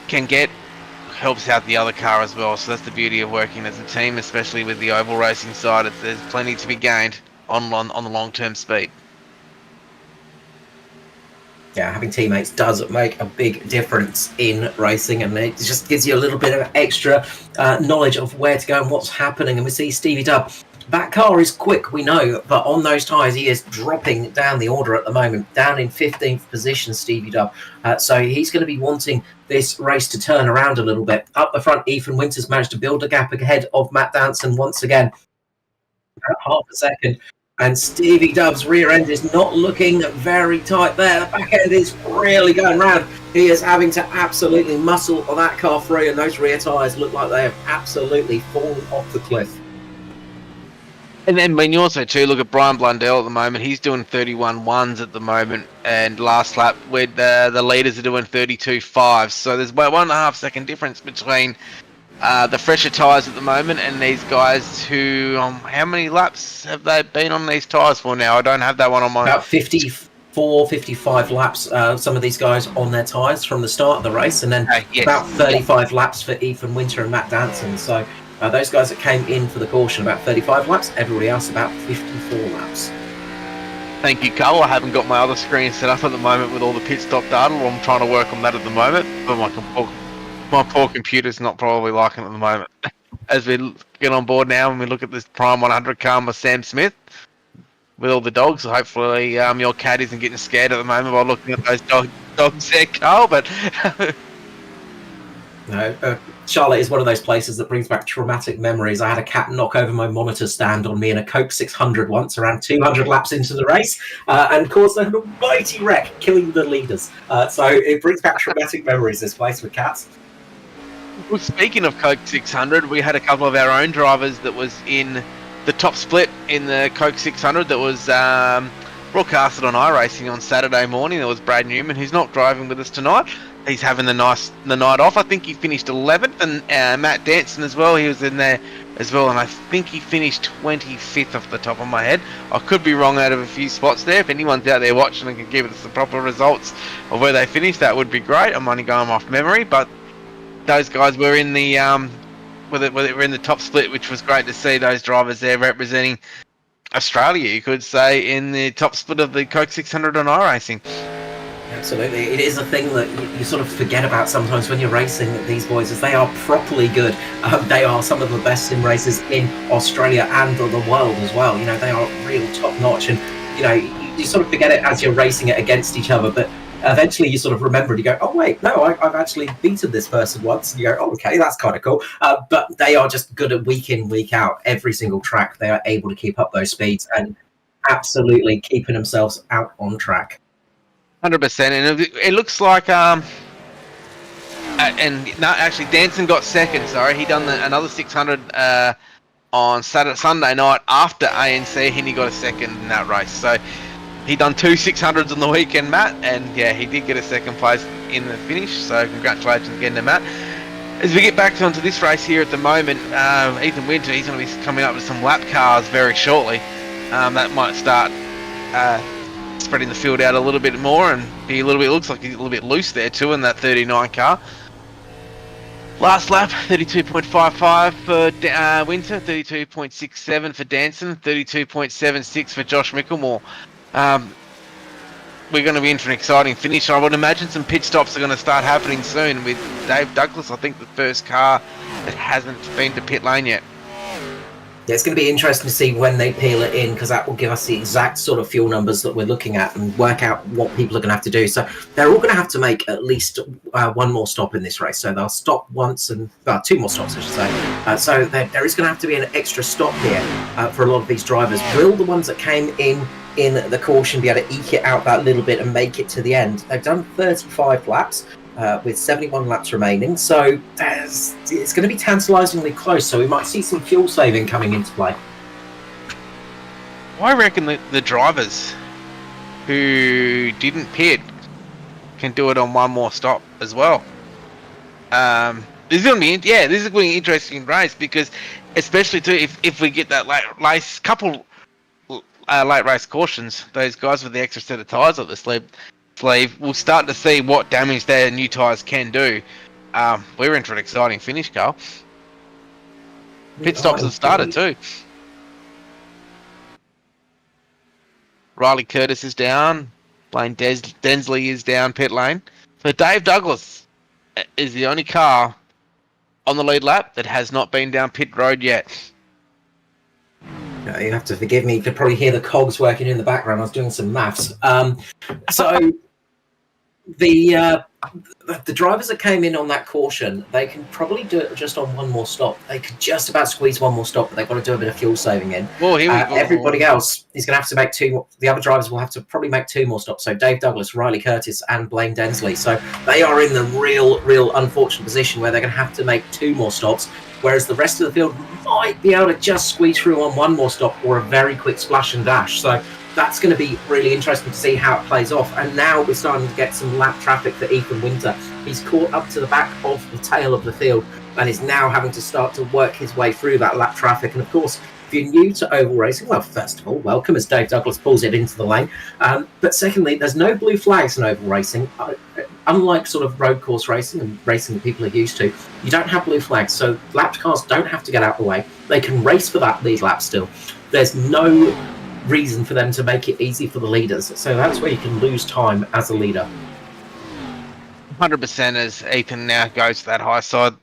can get helps out the other car as well. So that's the beauty of working as a team, especially with the oval racing side. There's plenty to be gained on the long-term speed. Yeah, having teammates does make a big difference in racing, and it just gives you a little bit of extra knowledge of where to go and what's happening. And we see Stevie Dubb. That car is quick, we know, but on those tyres, he is dropping down the order at the moment, down in 15th position, Stevie Dubb. So he's going to be wanting this race to turn around a little bit. Up the front, Ethan Winters managed to build a gap ahead of Matt Danson once again. About half a second. And Stevie Dubb's rear end is not looking very tight there. The back end is really going round. He is having to absolutely muscle that car through, and those rear tyres look like they have absolutely fallen off the cliff. And then when you also too look at Brian Blundell at the moment, he's doing 31.1s at the moment, and last lap with the leaders are doing 32.5s. So there's about 1.5 second difference between the fresher tyres at the moment and these guys who, how many laps have they been on these tyres for now? I don't have that one on my... About 54, 55 laps, some of these guys on their tyres from the start of the race, and then about 35 laps for Ethan Winter and Matt Danson. So those guys that came in for the caution, about 35 laps, everybody else about 54 laps. Thank you, Carl. I haven't got my other screen set up at the moment with all the pit stop data. I'm trying to work on that at the moment, but my poor computer's not probably liking it at the moment. As we get on board now and we look at this Prime 100 car with Sam Smith with all the dogs, so hopefully your cat isn't getting scared at the moment while looking at those dogs there, Carl. But No, Charlotte is one of those places that brings back traumatic memories. I had a cat knock over my monitor stand on me in a Coke 600 once, around 200 laps into the race, and caused a mighty wreck, killing the leaders. So it brings back traumatic memories, this place, with cats. Well, speaking of Coke 600, we had a couple of our own drivers that was in the top split in the Coke 600 that was broadcasted on iRacing on Saturday morning. There was Brad Newman, who's not driving with us tonight. He's having the night off. I think he finished 11th, and Matt Danson as well. He was in there as well, and I think he finished 25th off the top of my head. I could be wrong out of a few spots there. If anyone's out there watching and can give us the proper results of where they finished, that would be great. I'm only going off memory, but those guys were in the were in the top split, which was great to see those drivers there representing Australia, you could say, in the top split of the Coke 600 on iRacing. Absolutely. It is a thing that you sort of forget about sometimes when you're racing these boys, as they are properly good. They are some of the best sim racers in Australia and the world as well. You know, they are real top notch, and you know, you sort of forget it as you're racing it against each other, but eventually you sort of remember and you go, oh wait, no, I've actually beaten this person once, and you go, oh, okay, that's kind of cool. But they are just good at week in, week out, every single track. They are able to keep up those speeds and absolutely keeping themselves out on track. 100%, and it looks like actually Danson got second. Sorry, he done another 600 on Sunday night after ANC, and he got a second in that race. So he done 2 600s on the weekend, Matt, and yeah, he did get a second place in the finish. So congratulations again to Matt. As we get back onto this race here at the moment, Ethan Winter, he's going to be coming up with some lap cars very shortly. That might start spreading the field out a little bit more and be a little bit, looks like he's a little bit loose there too in that 39 car. Last lap, 32.55 for Winter, 32.67 for Danson, 32.76 for Josh Mickelmore. We're going to be in for an exciting finish. I would imagine some pit stops are going to start happening soon with Dave Douglas, I think the first car that hasn't been to pit lane yet. Yeah, it's going to be interesting to see when they peel it in, because that will give us the exact sort of fuel numbers that we're looking at and work out what people are going to have to do. So they're all going to have to make at least one more stop in this race. So they'll stop once and 2 more stops, I should say. So there is going to have to be an extra stop here for a lot of these drivers. Will the ones that came in the caution be able to eke it out that little bit and make it to the end? They've done 35 laps. With 71 laps remaining, so it's going to be tantalisingly close, so we might see some fuel saving coming into play. I reckon that the drivers who didn't pit can do it on one more stop as well. This is going to be an interesting race, because especially too if we get that late race cautions, those guys with the extra set of tyres up the sleeve, we'll start to see what damage their new tyres can do. We're in for an exciting finish, Carl. Pit stops have started too. Riley Curtis is down. Blaine Densley is down pit lane. So Dave Douglas is the only car on the lead lap that has not been down pit road yet. You have to forgive me. You could probably hear the cogs working in the background. I was doing some maths. So the drivers that came in on that caution, they can probably do it just on one more stop. They could just about squeeze one more stop, but they've got to do a bit of fuel saving in. Well, everybody else is going to have to make 2 more. The other drivers will have to probably make 2 more stops. So Dave Douglas, Riley Curtis, and Blaine Densley. So they are in the real unfortunate position where they're going to have to make 2 more stops, whereas the rest of the field might be able to just squeeze through on 1 more stop or a very quick splash and dash. So that's going to be really interesting to see how it plays off. And now we're starting to get some lap traffic for Ethan Winter. He's caught up to the back of the tail of the field and is now having to start to work his way through that lap traffic. And of course, if you're new to oval racing, well, first of all, welcome as Dave Douglas pulls it into the lane. But secondly, there's no blue flags in oval racing. Unlike sort of road course racing and racing that people are used to, you don't have blue flags. So lapped cars don't have to get out of the way. They can race for that lead lap still. There's no reason for them to make it easy for the leaders. So that's where you can lose time as a leader. 100% as Ethan now goes to that high side.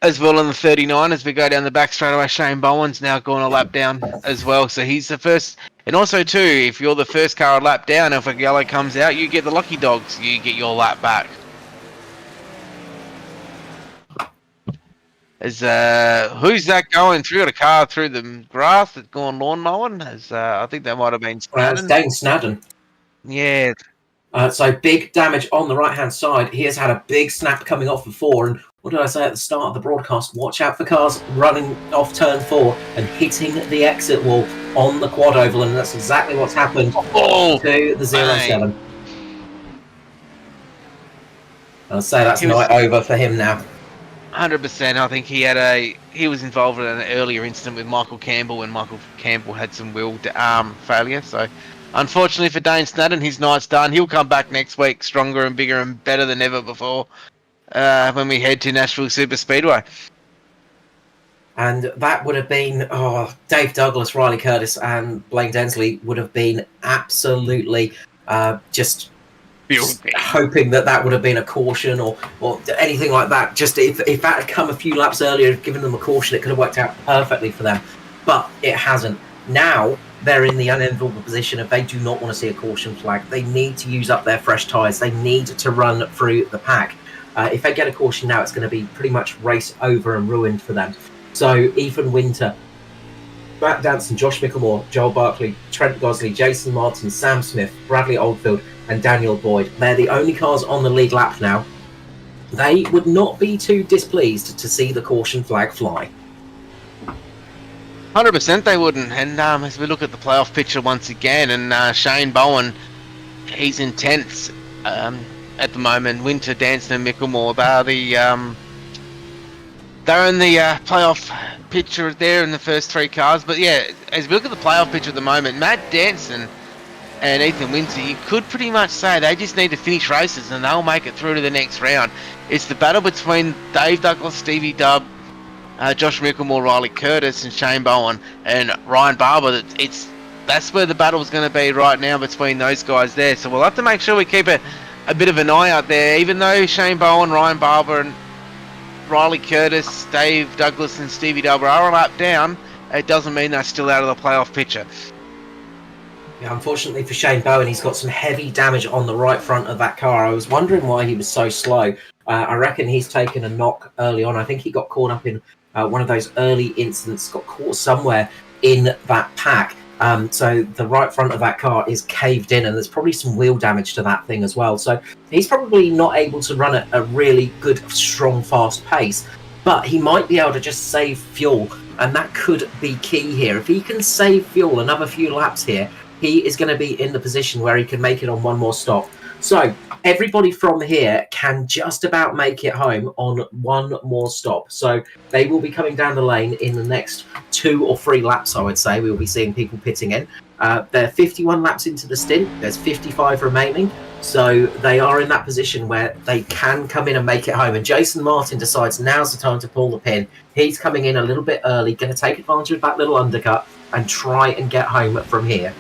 As well in the 39, as we go down the back straightaway, Shane Bowen's now going a lap down as well. So he's the first. And also too, if you're the first car a lap down, if a yellow comes out, you get the lucky dogs. You get your lap back. Is who's that going through? Got a car through the grass that's gone lawn mowing? I think that might have been It's Snadden. Dane Snadden. Yeah. So big damage on the right-hand side. He has had a big snap coming off of 4. And what did I say at the start of the broadcast? Watch out for cars running off turn 4 and hitting the exit wall on the quad oval. And that's exactly what's happened to the 07. I'll say that's night over for him now. 100%. I think he was involved in an earlier incident with Michael Campbell when Michael Campbell had some wheel failure. So, unfortunately for Dane Snadden, his night's done. He'll come back next week stronger and bigger and better than ever before when we head to Nashville Super Speedway. And that would have been, Dave Douglas, Riley Curtis, and Blaine Densley would have been absolutely just hoping that would have been a caution or anything like that. Just if that had come a few laps earlier, given them a caution, it could have worked out perfectly for them. But it hasn't. Now they're in the unenviable position of they do not want to see a caution flag. They need to use up their fresh tyres. They need to run through the pack. If they get a caution now, it's going to be pretty much race over and ruined for them. So Ethan Winter, Matt Danson, Josh Micklemore, Joel Barkley, Trent Gosley, Jason Martin, Sam Smith, Bradley Oldfield, and Daniel Boyd. They're the only cars on the league lap now. They would not be too displeased to see the caution flag fly. 100% they wouldn't. And as we look at the playoff picture once again, and Shane Bowen, he's intense at the moment. Winter, Danson, and Micklemore, they're in the playoff picture there in the first 3 cars. But yeah, as we look at the playoff picture at the moment, Matt Danson and Ethan Winter, you could pretty much say they just need to finish races and they'll make it through to the next round. It's the battle between Dave Douglas, Stevie Dubb, Josh Micklemore, Riley Curtis, and Shane Bowen and Ryan Barber. That's where the battle's going to be right now between those guys there. So we'll have to make sure we keep a bit of an eye out there. Even though Shane Bowen, Ryan Barber, and Riley Curtis, Dave Douglas, and Stevie Dubb are a lap down, it doesn't mean they're still out of the playoff picture. Yeah, unfortunately for Shane Bowen, he's got some heavy damage on the right front of that car. I was wondering why he was so slow. I reckon he's taken a knock early on. I think he got caught up in one of those early incidents, got caught somewhere in that pack. So the right front of that car is caved in, and there's probably some wheel damage to that thing as well. So he's probably not able to run at a really good, strong, fast pace, but he might be able to just save fuel, and that could be key here. If he can save fuel another few laps here, he is going to be in the position where he can make it on one more stop. So everybody from here can just about make it home on one more stop. So they will be coming down the lane in the next 2 or 3 laps, I would say. We will be seeing people pitting in. They're 51 laps into the stint. There's 55 remaining. So they are in that position where they can come in and make it home. And Jason Martin decides now's the time to pull the pin. He's coming in a little bit early, going to take advantage of that little undercut and try and get home from here.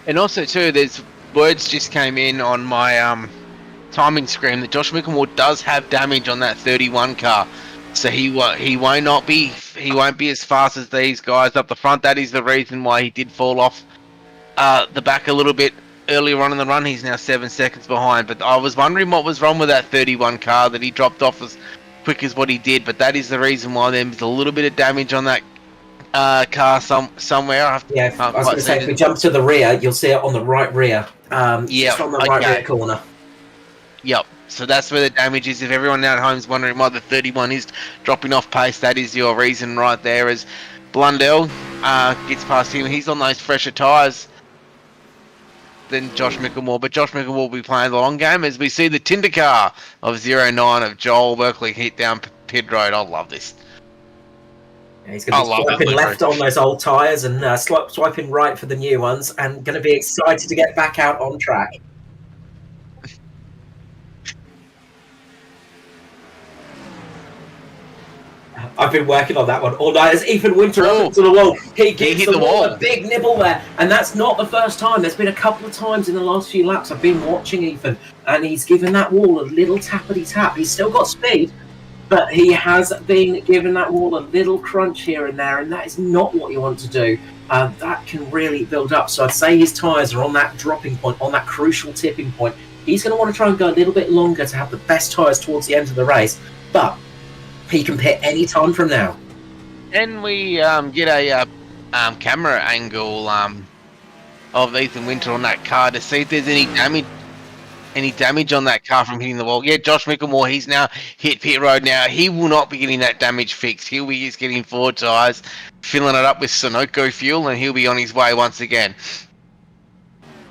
And also, too, there's words just came in on my timing screen that Josh Micklemore does have damage on that 31 car, so he won't be as fast as these guys up the front. That is the reason why he did fall off the back a little bit earlier on in the run. He's now 7 seconds behind. But I was wondering what was wrong with that 31 car that he dropped off as quick as what he did. But that is the reason why there's a little bit of damage on that car somewhere. I was going to say, if we jump to the rear, you'll see it on the right rear. Just on the right rear corner. Yep. So that's where the damage is. If everyone at home is wondering why the 31 is dropping off pace, that is your reason right there. As Blundell gets past him, he's on those fresher tyres than Josh Micklemore. But Josh Micklemore will be playing the long game as we see the Tinder car of 09 of Joel Berkeley hit down pit road. I love this. Yeah, he's going to be swiping left on those old tyres and swiping right for the new ones, and going to be excited to get back out on track. I've been working on that one all night as Ethan Winter up to the wall. He gives the wall a big nibble there, and that's not the first time. There's been a couple of times in the last few laps I've been watching Ethan, and he's given that wall a little tappity tap. He's still got speed, but he has been given that wall a little crunch here and there, and that is not what you want to do. That can really build up. So I'd say his tyres are on that dropping point, on that crucial tipping point. He's going to want to try and go a little bit longer to have the best tyres towards the end of the race. But He can pit any time from now. Can we get a camera angle of Ethan Winter on that car to see if there's any damage on that car from hitting the wall? Yeah, Josh Mickelmore, he's now hit pit road now. He will not be getting that damage fixed. He'll be just getting forward tyres, filling it up with Sunoco fuel, and he'll be on his way once again.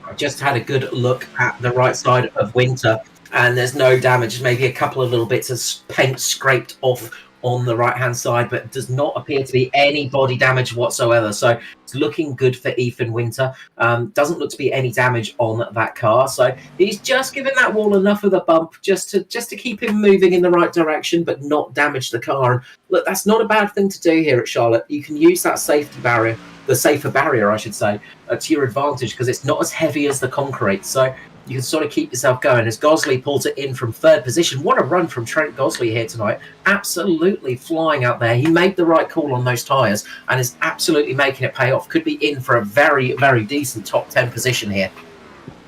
I just had a good look at the right side of Winter, and there's no damage. Maybe a couple of little bits of paint scraped off on the right-hand side, but does not appear to be any body damage whatsoever. So it's looking good for Ethan Winter. Doesn't look to be any damage on that car. So he's just given that wall enough of a bump just to keep him moving in the right direction, but not damage the car. And look, that's not a bad thing to do here at Charlotte. You can use that safety barrier, the safer barrier, I should say, to your advantage, because it's not as heavy as the concrete. So you can sort of keep yourself going as Gosley pulls it in from third position. What a run from Trent Gosley here tonight. Absolutely flying out there. He made the right call on those tyres and is absolutely making it pay off. Could be in for a very, very decent top 10 position here.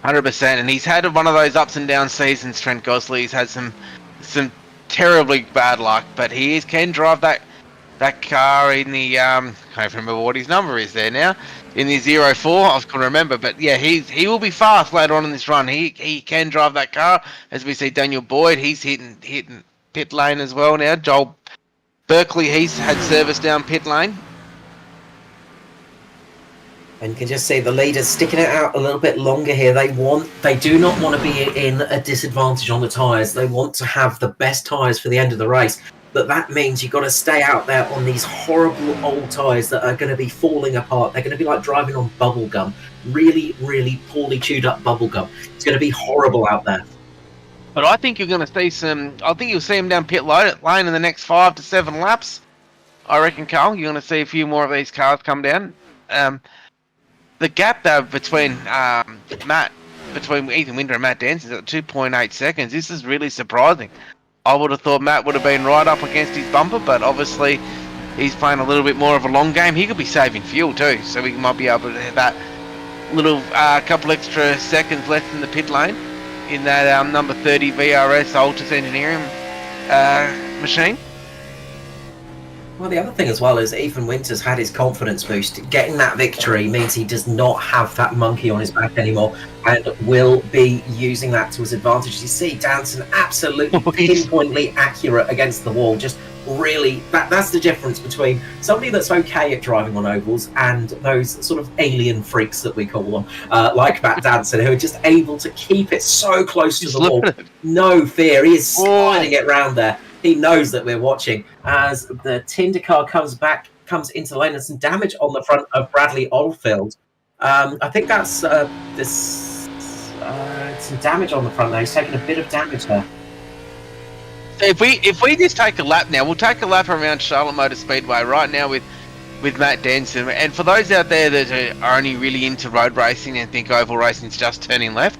100%. And he's had one of those ups and down seasons, Trent Gosley. He's had some terribly bad luck, but he can drive that car in the I can't remember what his number is there now, in the 04. I was going to remember, but yeah, he will be fast later on in this run. He can drive that car. As we see Daniel Boyd, he's hitting pit lane as well now. Joel Berkeley, he's had service down pit lane. And you can just see the leaders sticking it out a little bit longer here. They do not want to be in a disadvantage on the tyres. They want to have the best tyres for the end of the race. But that means you've got to stay out there on these horrible old tyres that are going to be falling apart. They're going to be like driving on bubble gum. Really, really poorly chewed up bubble gum. It's going to be horrible out there. But I think you're going to see I think you'll see him down pit lane in the next 5 to 7 laps. I reckon, Carl, you're going to see a few more of these cars come down. The gap though between Ethan Winter and Matt Danson is at 2.8 seconds. This is really surprising. I would have thought Matt would have been right up against his bumper, but obviously he's playing a little bit more of a long game. He could be saving fuel too, so we might be able to have that little couple extra seconds left in the pit lane in that number 30 VRS Altus Engineering machine. Well, the other thing as well is Ethan Winters had his confidence boost. Getting that victory means he does not have that monkey on his back anymore and will be using that to his advantage. You see Danson absolutely pinpointly accurate against the wall. Just really, that's the difference between somebody that's okay at driving on ovals and those sort of alien freaks that we call them, like Matt Danson, who are just able to keep it so close to the wall. No fear. He is sliding it round there. He knows that we're watching as the Tinder car comes into lane and some damage on the front of Bradley Oldfield. I think that's some damage on the front there. He's taking a bit of damage there. So if we just take a lap now, we'll take a lap around Charlotte Motor Speedway right now with Matt Danson. And for those out there that are only really into road racing and think oval racing's just turning left,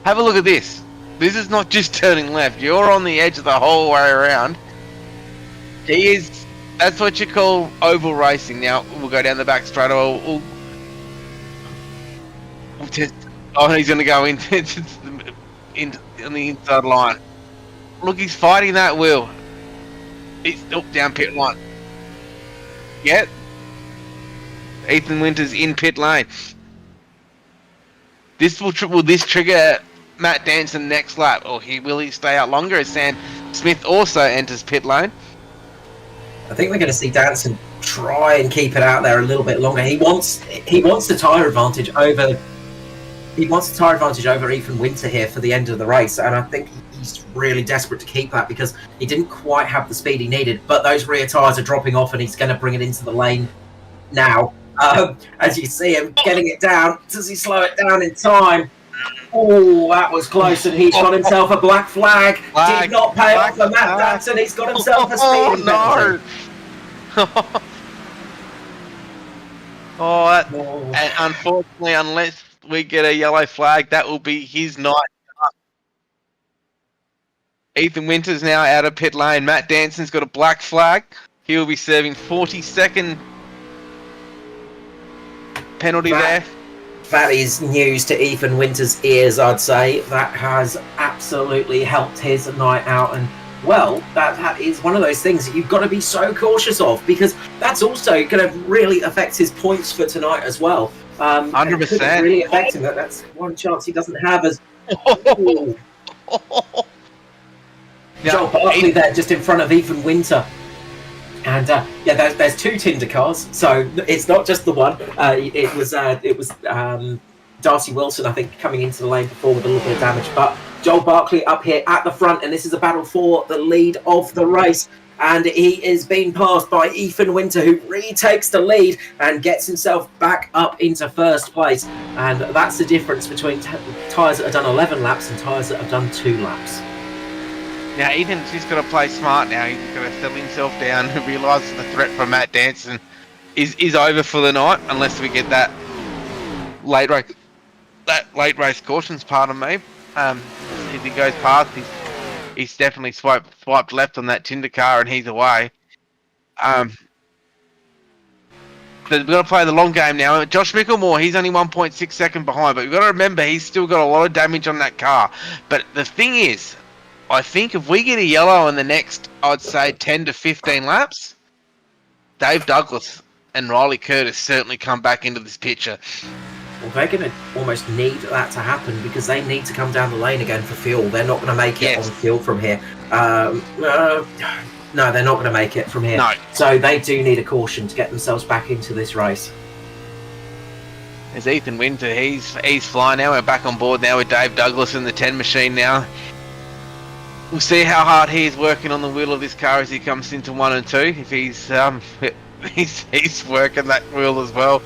have a look at this. This is not just turning left. You're on the edge of the whole way around. That's what you call oval racing. Now, we'll go down the back straight away. He's going to go in on the inside line. Look, he's fighting that wheel. He's down pit line. Yeah. Ethan Winters in pit lane. Will this trigger Matt Danson next lap, or will he stay out longer as Sam Smith also enters pit lane? I think we're going to see Danson try and keep it out there a little bit longer. He wants the tyre advantage over. He wants the tyre advantage over Ethan Winter here for the end of the race, and I think he's really desperate to keep that because he didn't quite have the speed he needed. But those rear tyres are dropping off, and he's going to bring it into the lane now. As you see him getting it down, does he slow it down in time? Oh, that was close, and he's got himself a black flag. Did not pay off for Matt Danson. He's got himself a speeding penalty. And unfortunately, unless we get a yellow flag, that will be his night. Ethan Winters now out of pit lane. Matt Danson's got a black flag. He will be serving 40-second penalty there. That is news to Ethan Winters' ears, I'd say. That has absolutely helped his night out, and well, that is one of those things that you've got to be so cautious of, because that's also going to really affect his points for tonight as well. 100%. Really affect him. That's one chance he doesn't have as... Ooh. Joel Barkley there just in front of Ethan Winter. And there's two Tinder cars, so it's not just the one. It was Darcy Wilson, I think, coming into the lane before with a little bit of damage. But Joel Barkley up here at the front, and this is a battle for the lead of the race. And he is being passed by Ethan Winter, who retakes the lead and gets himself back up into first place. And that's the difference between tyres that have done 11 laps and tyres that have done 2 laps. Now, Ethan's just got to play smart now. He's got to settle himself down and realise the threat from Matt Danson is over for the night, unless we get that late race cautions, pardon me. If he goes past, he's definitely swiped left on that Tinder car and he's away. But we've got to play the long game now. Josh Micklemore, he's only 1.6 seconds behind, but we've got to remember he's still got a lot of damage on that car. But the thing is, I think if we get a yellow in the next, I'd say 10 to 15 laps, Dave Douglas and Riley Curtis certainly come back into this picture. Well, they're going to almost need that to happen, because they need to come down the lane again for fuel. They're not going to make it on fuel from here. No, they're not going to make it from here. No. So they do need a caution to get themselves back into this race. There's Ethan Winter. He's flying now. We're back on board now with Dave Douglas in the 10 machine now. We'll see how hard he is working on the wheel of this car as he comes into 1 and 2. If he's working that wheel as well.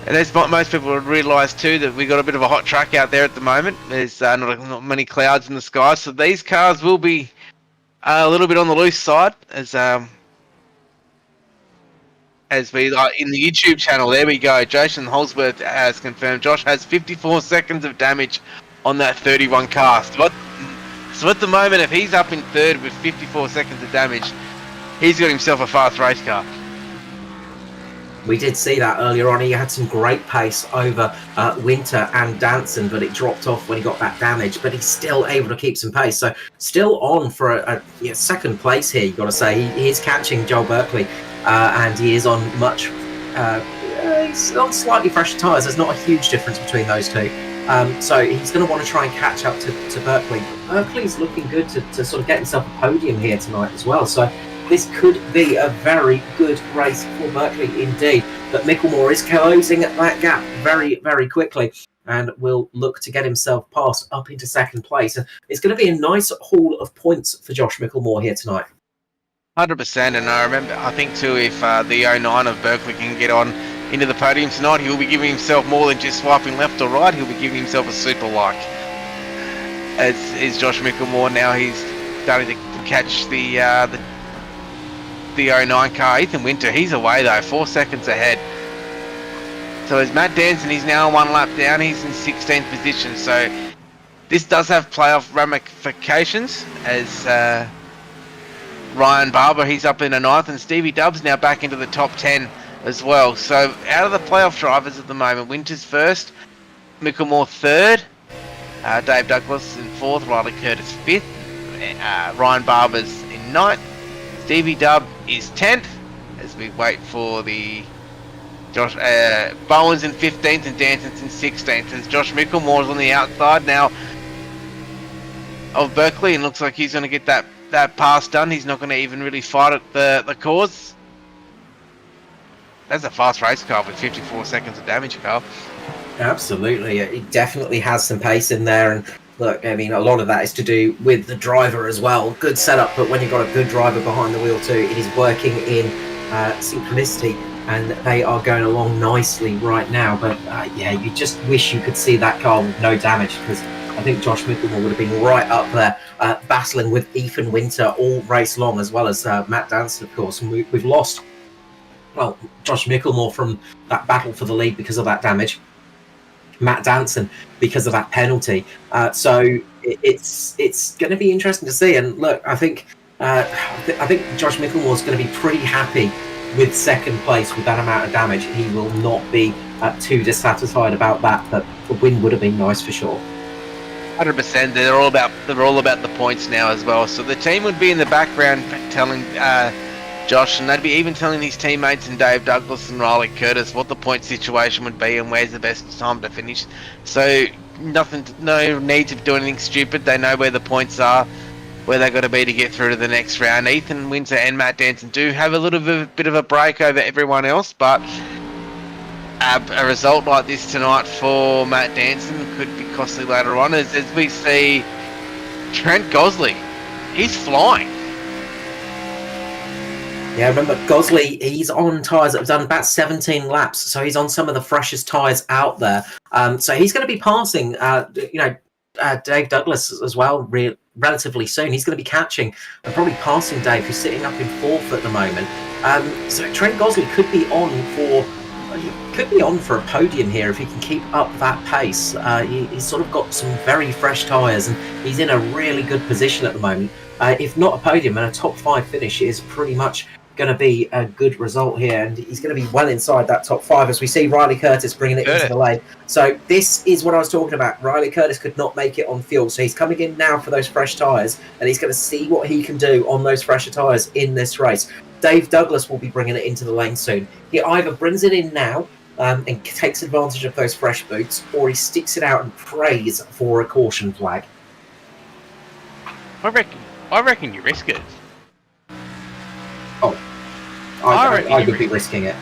And as most people would realise too, that we got a bit of a hot track out there at the moment. There's not many clouds in the sky, so these cars will be a little bit on the loose side. As we in the YouTube channel, there we go. Jason Holsworth has confirmed Josh has 54 seconds of damage on that 31 car. So at the moment, if he's up in third with 54 seconds of damage, he's got himself a fast race car. We did see that earlier on. He had some great pace over Winter and Danson, but it dropped off when he got that damage. But he's still able to keep some pace. So still on for a second place here, you've got to say. He is catching Joel Berkeley, and he is on he's on slightly fresher tyres. There's not a huge difference between those two. So he's going to want to try and catch up to Berkeley. Berkeley's looking good to sort of get himself a podium here tonight as well. So this could be a very good race for Berkeley indeed. But Micklemore is closing that gap very, very quickly and will look to get himself past up into second place. And it's going to be a nice haul of points for Josh Micklemore here tonight. 100%. And I think too, if the 09 of Berkeley can get on into the podium tonight, he'll be giving himself more than just swiping left or right. He'll be giving himself a super like. As is Josh Micklemore now, he's starting to catch the 09 car. Ethan Winter, he's away though, 4 seconds ahead. So as Matt Danson, he's now 1 lap down. He's in 16th position. So this does have playoff ramifications, as Ryan Barber, he's up in the 9th, and Stevie Dubbs now back into the top 10 as well. So out of the playoff drivers at the moment, Winter's first, Micklemore third, Dave Douglas in 4th, Riley Curtis 5th, Ryan Barber's in 9th, Stevie Dubb is 10th, as we wait for the Josh Bowen's in 15th and Danson's in 16th, as Josh Micklemore's on the outside now of Berkeley, and looks like he's going to get that pass done. He's not going to even really fight at the cause. That's a fast race car with 54 seconds of damage, Carl. Absolutely. It definitely has some pace in there. And look, I mean, a lot of that is to do with the driver as well. Good setup, but when you've got a good driver behind the wheel too, it is working in synchronicity, and they are going along nicely right now. But you just wish you could see that car with no damage, because I think Josh Micklemore would have been right up there battling with Ethan Winter all race long, as well as Matt Danson, of course. And we've lost Josh Micklemore from that battle for the lead because of that damage, Matt Danson because of that penalty. So it's going to be interesting to see. And look, I think Josh Micklemore is going to be pretty happy with second place with that amount of damage. He will not be too dissatisfied about that, but the win would have been nice for sure. 100%. They're all about the points now as well. So the team would be in the background telling Josh, and they'd be even telling his teammates and Dave Douglas and Riley Curtis what the point situation would be and where's the best time to finish. So no need to do anything stupid. They know where the points are, where they got to be to get through to the next round. Ethan Winter and Matt Danson do have a bit of a break over everyone else, but a result like this tonight for Matt Danson could be costly later on, as we see Trent Gosley. He's flying. Yeah, remember Gosley, he's on tyres that have done about 17 laps, so he's on some of the freshest tyres out there. So he's going to be passing, Dave Douglas as well relatively soon. He's going to be catching and probably passing Dave, who's sitting up in fourth at the moment. So Trent Gosley could be on for a podium here if he can keep up that pace. He's sort of got some very fresh tyres and he's in a really good position at the moment. If not a podium, and a top 5 finish is pretty much going to be a good result here, and he's going to be well inside that top 5 as we see Riley Curtis bringing it into the lane. So this is what I was talking about. Riley Curtis could not make it on fuel, so he's coming in now for those fresh tyres, and he's going to see what he can do on those fresher tyres in this race. Dave Douglas will be bringing it into the lane soon. He either brings it in now and takes advantage of those fresh boots, or he sticks it out and prays for a caution flag. I reckon you risk it. Oh, I would be risking it.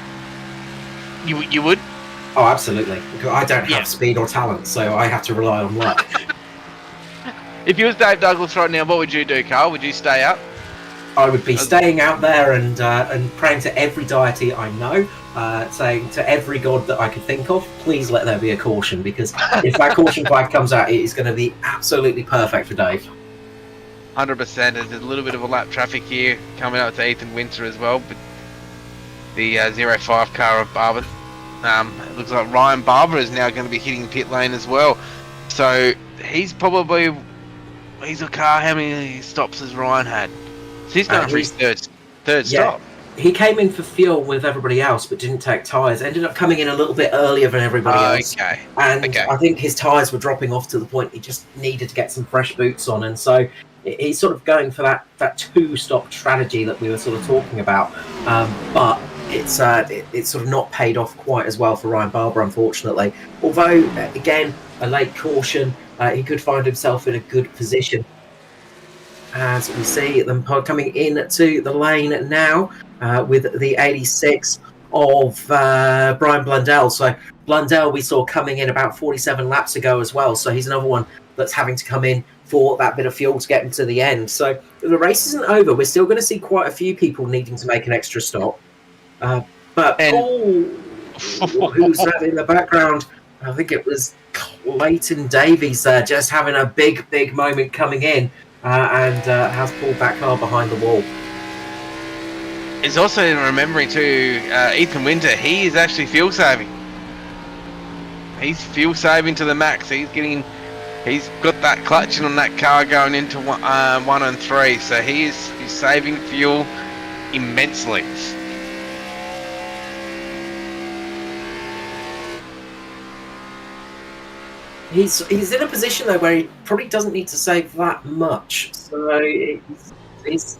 You would? Oh, absolutely. I don't have speed or talent, so I have to rely on luck. If you was Dave Douglas right now, what would you do, Carl? Would you stay out? I would be staying out there and praying to every deity I know, saying to every god that I could think of, please let there be a caution, because if that caution flag comes out, it is going to be absolutely perfect for Dave. 100%. There's a little bit of a lap traffic here coming up to Ethan Winter as well, but the 05 car of Barber. It looks like Ryan Barber is now going to be hitting pit lane as well. So he's a car. How many stops has Ryan had? So he's going for his third stop. He came in for fuel with everybody else, but didn't take tyres. Ended up coming in a little bit earlier than everybody else. And I think his tyres were dropping off to the point he just needed to get some fresh boots on. And so he's sort of going for that 2-stop strategy that we were sort of talking about. But it's sort of not paid off quite as well for Ryan Barber, unfortunately. Although, again, a late caution, he could find himself in a good position. As we see them coming into the lane now with the 86 of Brian Blundell. So Blundell we saw coming in about 47 laps ago as well. So he's another one that's having to come in for that bit of fuel to get him to the end. So the race isn't over. We're still going to see quite a few people needing to make an extra stop. But who's that in the background? I think it was Clayton Davies there, just having a big moment coming in. And has pulled that car behind the wall. It's also remembering too, Ethan Winter, he is actually fuel saving. He's fuel saving to the max. He's got that clutching on that car going into 1 and 3, so he's saving fuel immensely. He's in a position though where he probably doesn't need to save that much. So he's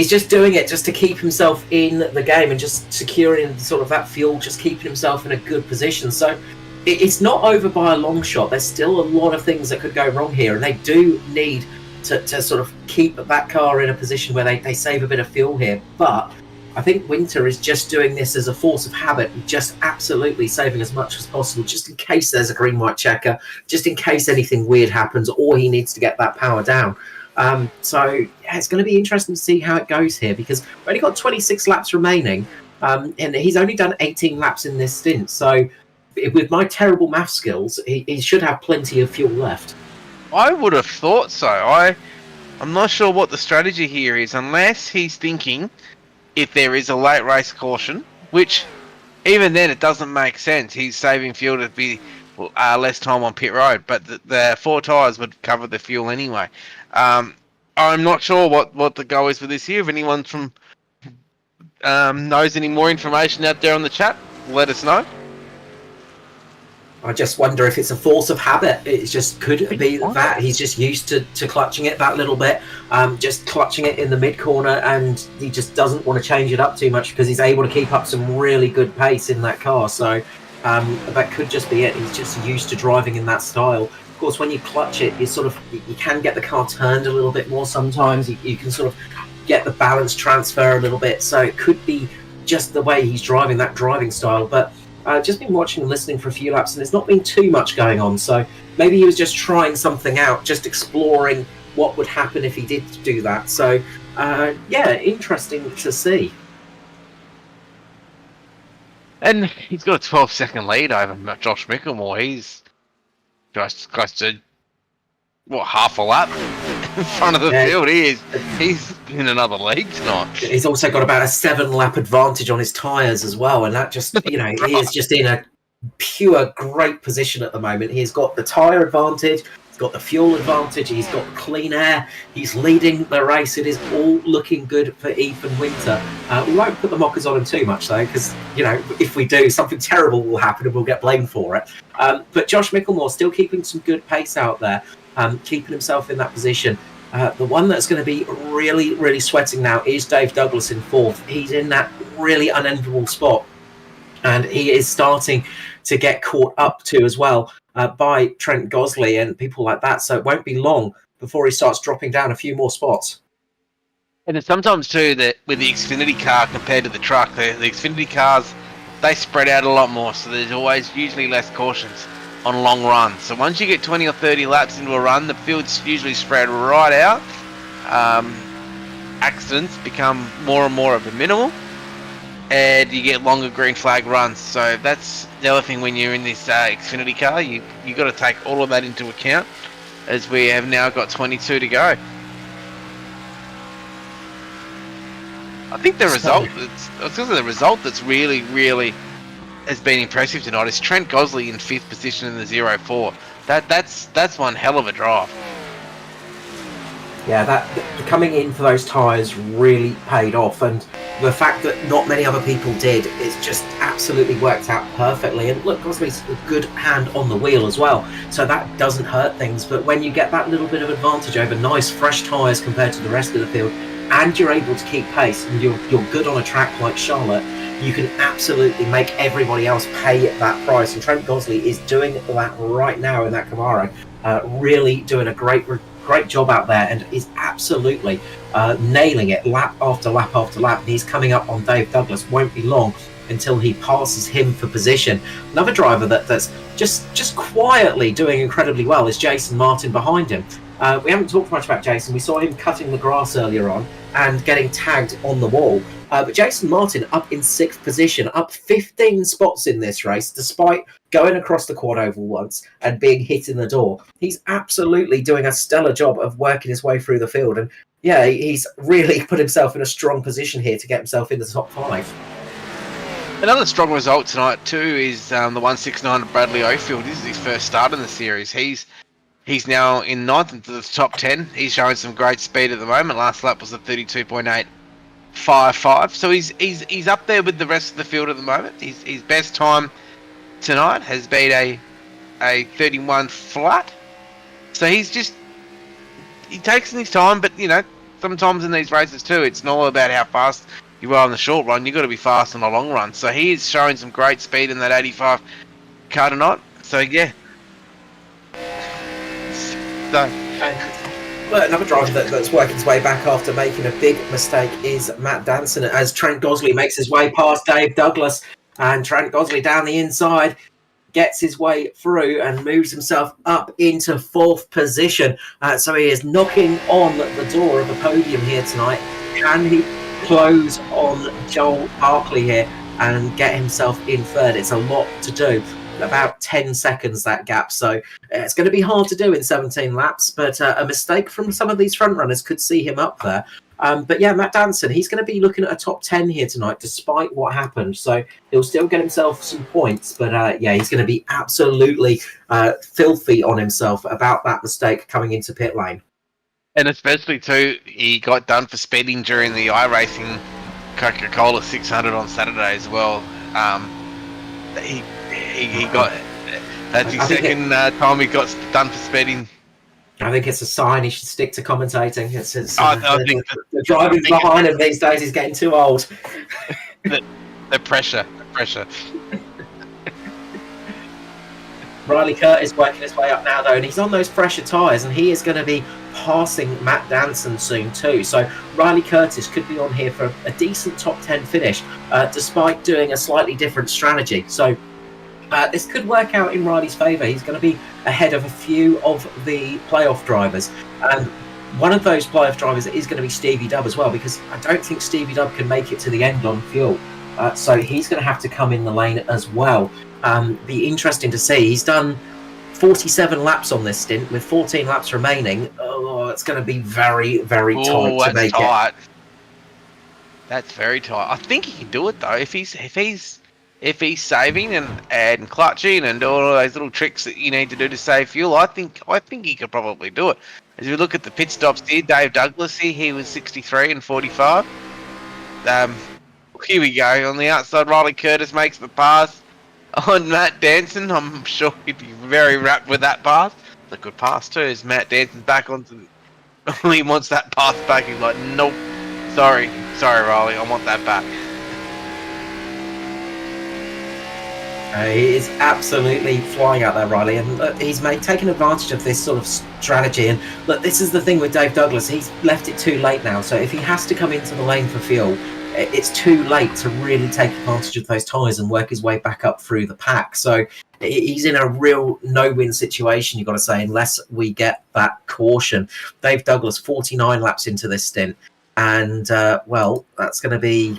just doing it just to keep himself in the game and just securing sort of that fuel, just keeping himself in a good position. So it's not over by a long shot. There's still a lot of things that could go wrong here, and they do need to sort of keep that car in a position where they save a bit of fuel here. But I think Winter is just doing this as a force of habit, just absolutely saving as much as possible, just in case there's a green-white checker, just in case anything weird happens, or he needs to get that power down. So it's going to be interesting to see how it goes here, because we've only got 26 laps remaining, and he's only done 18 laps in this stint. So with my terrible math skills, he should have plenty of fuel left. I would have thought so. I'm not sure what the strategy here is, unless he's thinking if there is a late race caution, which even then it doesn't make sense. He's saving fuel to be less time on pit road, but the 4 tyres would cover the fuel anyway. I'm not sure what the go is for this year. If anyone from knows any more information out there on the chat, let us know. I just wonder if it's a force of habit. It just could be that he's just used to clutching it that little bit, just clutching it in the mid corner, and he just doesn't want to change it up too much because he's able to keep up some really good pace in that car. So that could just be it. He's just used to driving in that style. Of course, when you clutch it, you can get the car turned a little bit more sometimes. You can sort of get the balance transfer a little bit. So it could be just the way he's driving, that driving style. But just been watching and listening for a few laps, and there's not been too much going on. So maybe he was just trying something out, just exploring what would happen if he did do that. So yeah, interesting to see. And he's got a 12-second lead over Josh Mickelmore. He's just close to half a lap in front of the field. He's in another league tonight. He's also got about a 7-lap advantage on his tyres as well, and that just he is just in a pure great position at the moment. He's got the tyre advantage, he's got the fuel advantage, he's got clean air, he's leading the race. It is all looking good for Ethan Winter. We won't put the mockers on him too much though, because if we do, something terrible will happen and we'll get blamed for it. But Josh Mickelmore still keeping some good pace out there. Keeping himself in that position. The one that's going to be really, really sweating now is Dave Douglas in 4th. He's in that really unenviable spot, and he is starting to get caught up to as well by Trent Gosley and people like that. So it won't be long before he starts dropping down a few more spots. And it's sometimes too that with the Xfinity car compared to the truck, the Xfinity cars, they spread out a lot more, so there's always usually less cautions on long runs. So once you get 20 or 30 laps into a run, the field's usually spread right out. Accidents become more and more of a minimal, and you get longer green flag runs. So that's the other thing when you're in this Xfinity car. You got to take all of that into account, as we have now got 22 to go. I think the result that's really, really has been impressive tonight is Trent Gosley in 5th position in the 0-4. That's one hell of a drive. Yeah, that coming in for those tyres really paid off, and the fact that not many other people did, it's just absolutely worked out perfectly. And look, Gosley's a good hand on the wheel as well, so that doesn't hurt things. But when you get that little bit of advantage over nice fresh tyres compared to the rest of the field, and you're able to keep pace, and you're good on a track like Charlotte, you can absolutely make everybody else pay that price. And Trent Gosley is doing that right now in that Camaro, really doing a great job out there, and is absolutely nailing it lap after lap after lap. And he's coming up on Dave Douglas. Won't be long until he passes him for position. Another driver that's just quietly doing incredibly well is Jason Martin behind him. We haven't talked much about Jason. We saw him cutting the grass earlier on and getting tagged on the wall. But Jason Martin up in 6th position, up 15 spots in this race, despite going across the quad oval once and being hit in the door. He's absolutely doing a stellar job of working his way through the field. And yeah, he's really put himself in a strong position here to get himself in the top 5. Another strong result tonight too is the 169 of Bradley Ofield. This is his first start in the series. He's now in 9th into the top 10. He's showing some great speed at the moment. Last lap was a 32.855. So he's up there with the rest of the field at the moment. His best time tonight has been a 31 flat. So he takes his time, but sometimes in these races too, it's not all about how fast you are on the short run. You've got to be fast on the long run. So he is showing some great speed in that 85 car tonight. So yeah. Well, another driver that's working his way back after making a big mistake is Matt Danson, as Trent Gosley makes his way past Dave Douglas, and Trent Gosley down the inside gets his way through and moves himself up into 4th position. So he is knocking on the door of the podium here tonight. Can he close on Joel Barkley here and get himself in 3rd? It's a lot to do. About 10 seconds that gap, so it's going to be hard to do in 17 laps, but a mistake from some of these front runners could see him up there. But yeah, Matt Danson, he's going to be looking at a top 10 here tonight despite what happened, so he'll still get himself some points, but yeah, he's going to be absolutely filthy on himself about that mistake coming into pit lane. And especially too, he got done for speeding during the iRacing Coca-Cola 600 on Saturday as well. He got That's his second time he got done for speeding. I think it's a sign he should stick to commentating. It's I think the driving behind him these days is getting too old. the pressure. Riley Curtis working his way up now, though, and he's on those fresher tyres, and he is going to be passing Matt Danson soon too. So Riley Curtis could be on here for a decent top 10 finish, despite doing a slightly different strategy. So this could work out in Riley's favour. He's going to be ahead of a few of the playoff drivers. And one of those playoff drivers is going to be Stevie Dubb as well, because I don't think Stevie Dubb can make it to the end on fuel. So he's going to have to come in the lane as well. Be interesting to see. He's done 47 laps on this stint with 14 laps remaining. Oh, it's going to be very, very tight to make it. That's very tight. I think he can do it though. If he's saving and clutching and all those little tricks that you need to do to save fuel, I think he could probably do it. As we look at the pit stops here, Dave Douglas here, he was 63 and 45. Here we go. On the outside, Riley Curtis makes the pass on Matt Danson. I'm sure he'd be very wrapped with that pass. It's a good pass too. As Matt Danson's back onto he wants that pass back. He's like, nope. Sorry, Riley. I want that back. He is absolutely flying out there, Riley, and he's taken advantage of this sort of strategy. And look, this is the thing with Dave Douglas. He's left it too late now. So if he has to come into the lane for fuel, it's too late to really take advantage of those tyres and work his way back up through the pack. So he's in a real no-win situation, you've got to say, unless we get that caution. Dave Douglas, 49 laps into this stint. And, well, that's going to be...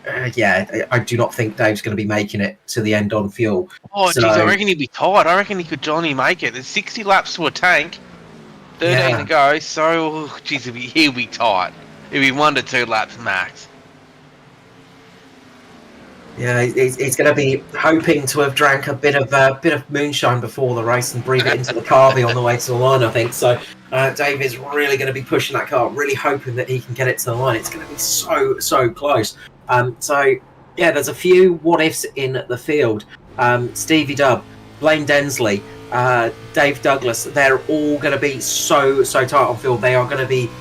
I do not think Dave's going to be making it to the end on fuel. Oh, geez, I reckon he'd be tired. I reckon he could Johnny make it. There's 60 laps to a tank, 13 to go. So, geez, he'll be tired. It'll be 1 to 2 laps max. Yeah, he's going to be hoping to have drank a bit of moonshine before the race and breathe it into the carby on the way to the line, I think. So Dave is really going to be pushing that car, really hoping that he can get it to the line. It's going to be so close. So, yeah, there's a few what-ifs in the field. Stevie Dubb, Blaine Densley, Dave Douglas, they're all going to be so tight on field. They are going to be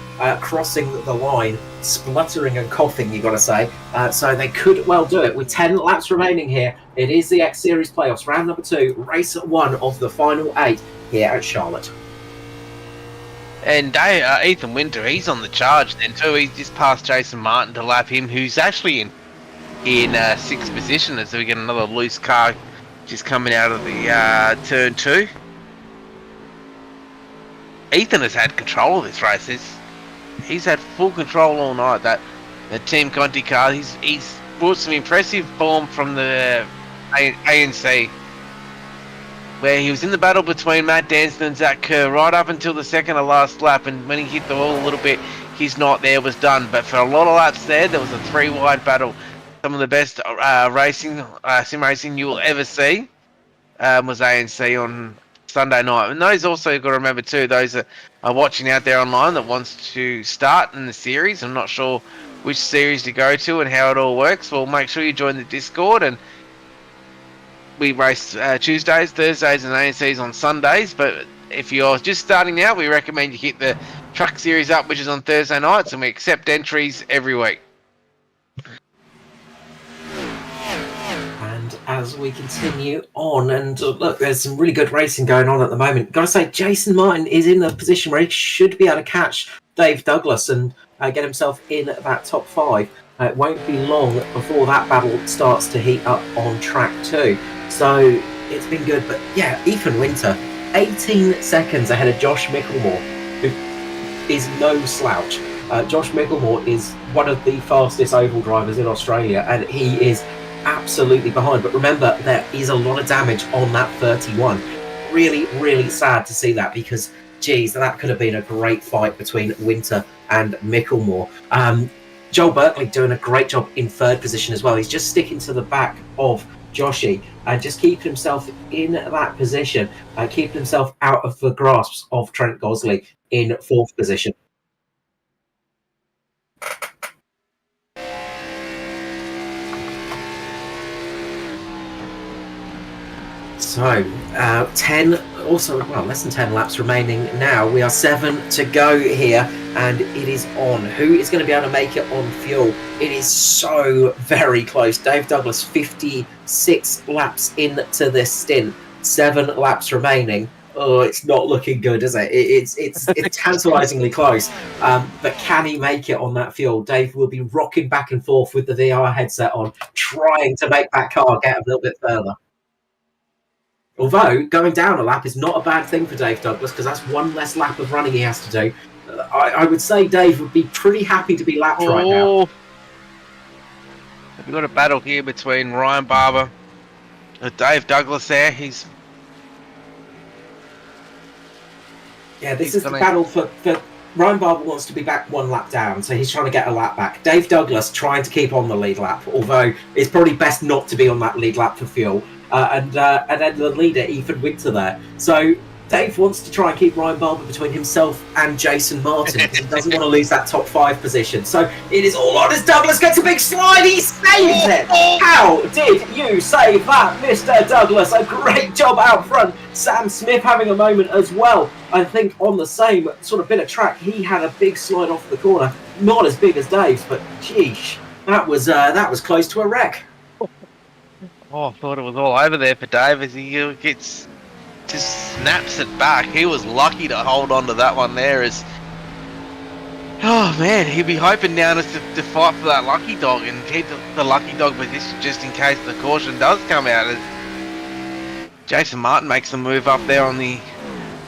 crossing the line, spluttering and coughing, you've got to say. So they could well do it. With 10 laps remaining here, it is the X Series playoffs, round number 2, race 1 of the final 8 here at Charlotte. And Ethan Winter, he's on the charge then too. He's just passed Jason Martin to lap him, who's actually in 6th position. As we get another loose car just coming out of the turn 2. Ethan has had control of this race. He's had full control all night. That the Team Conti car. He's brought some impressive form from the ANC, where he was in the battle between Matt Danson and Zach Kerr right up until the second to last lap, and when he hit the wall a little bit, his night there was done. But for a lot of laps there was a 3-wide battle. Some of the best sim racing you will ever see was ANC on Sunday night. And those also got to remember too, those that are watching out there online that wants to start in the series. I'm not sure which series to go to and how it all works. Well, make sure you join the Discord, and we race Tuesdays, Thursdays and ANCs on Sundays. But if you're just starting out, we recommend you hit the Truck Series up, which is on Thursday nights, and we accept entries every week. And as we continue on, and look, there's some really good racing going on at the moment. Got to say, Jason Martin is in the position where he should be able to catch Dave Douglas and get himself in that top 5. It won't be long before that battle starts to heat up on track 2. So it's been good. But yeah, Ethan Winter, 18 seconds ahead of Josh Micklemore, who is no slouch. Josh Micklemore is one of the fastest oval drivers in Australia, and he is absolutely behind. But remember, there is a lot of damage on that 31. Really sad to see that, because geez, that could have been a great fight between Winter and Micklemore. Joel Berkeley doing a great job in 3rd position as well. He's just sticking to the back of Joshy and just keeping himself in that position, keeping himself out of the grasps of Trent Gosley in 4th position. So, 10, also, well, less than 10 laps remaining now. We are 7 to go here, and it is on. Who is going to be able to make it on fuel? It is so very close. Dave Douglas, 56 laps into this stint, 7 laps remaining. Oh, it's not looking good, is it? It's tantalisingly close. But can he make it on that fuel? Dave will be rocking back and forth with the VR headset on, trying to make that car get a little bit further. Although going down a lap is not a bad thing for Dave Douglas, because that's one less lap of running he has to do. I would say Dave would be pretty happy to be lapped right now. We've got a battle here between Ryan Barber and Dave Douglas there. This is the battle for Ryan Barber wants to be back one lap down, so he's trying to get a lap back. Dave Douglas trying to keep on the lead lap, although it's probably best not to be on that lead lap for fuel. And then the leader, Ethan Winter, there. So Dave wants to try and keep Ryan Barber between himself and Jason Martin, because he doesn't want to lose that top 5 position. So it is all on as Douglas gets a big slide. He saves it. How did you save that, Mr. Douglas? A great job out front. Sam Smith having a moment as well. I think on the same sort of bit of track, he had a big slide off the corner. Not as big as Dave's, but geesh, that was close to a wreck. Oh, I thought it was all over there for Dave as he just snaps it back. He was lucky to hold on to that one there. Oh man, he'd be hoping now to fight for that lucky dog and keep the lucky dog position just in case the caution does come out. As Jason Martin makes the move up there on the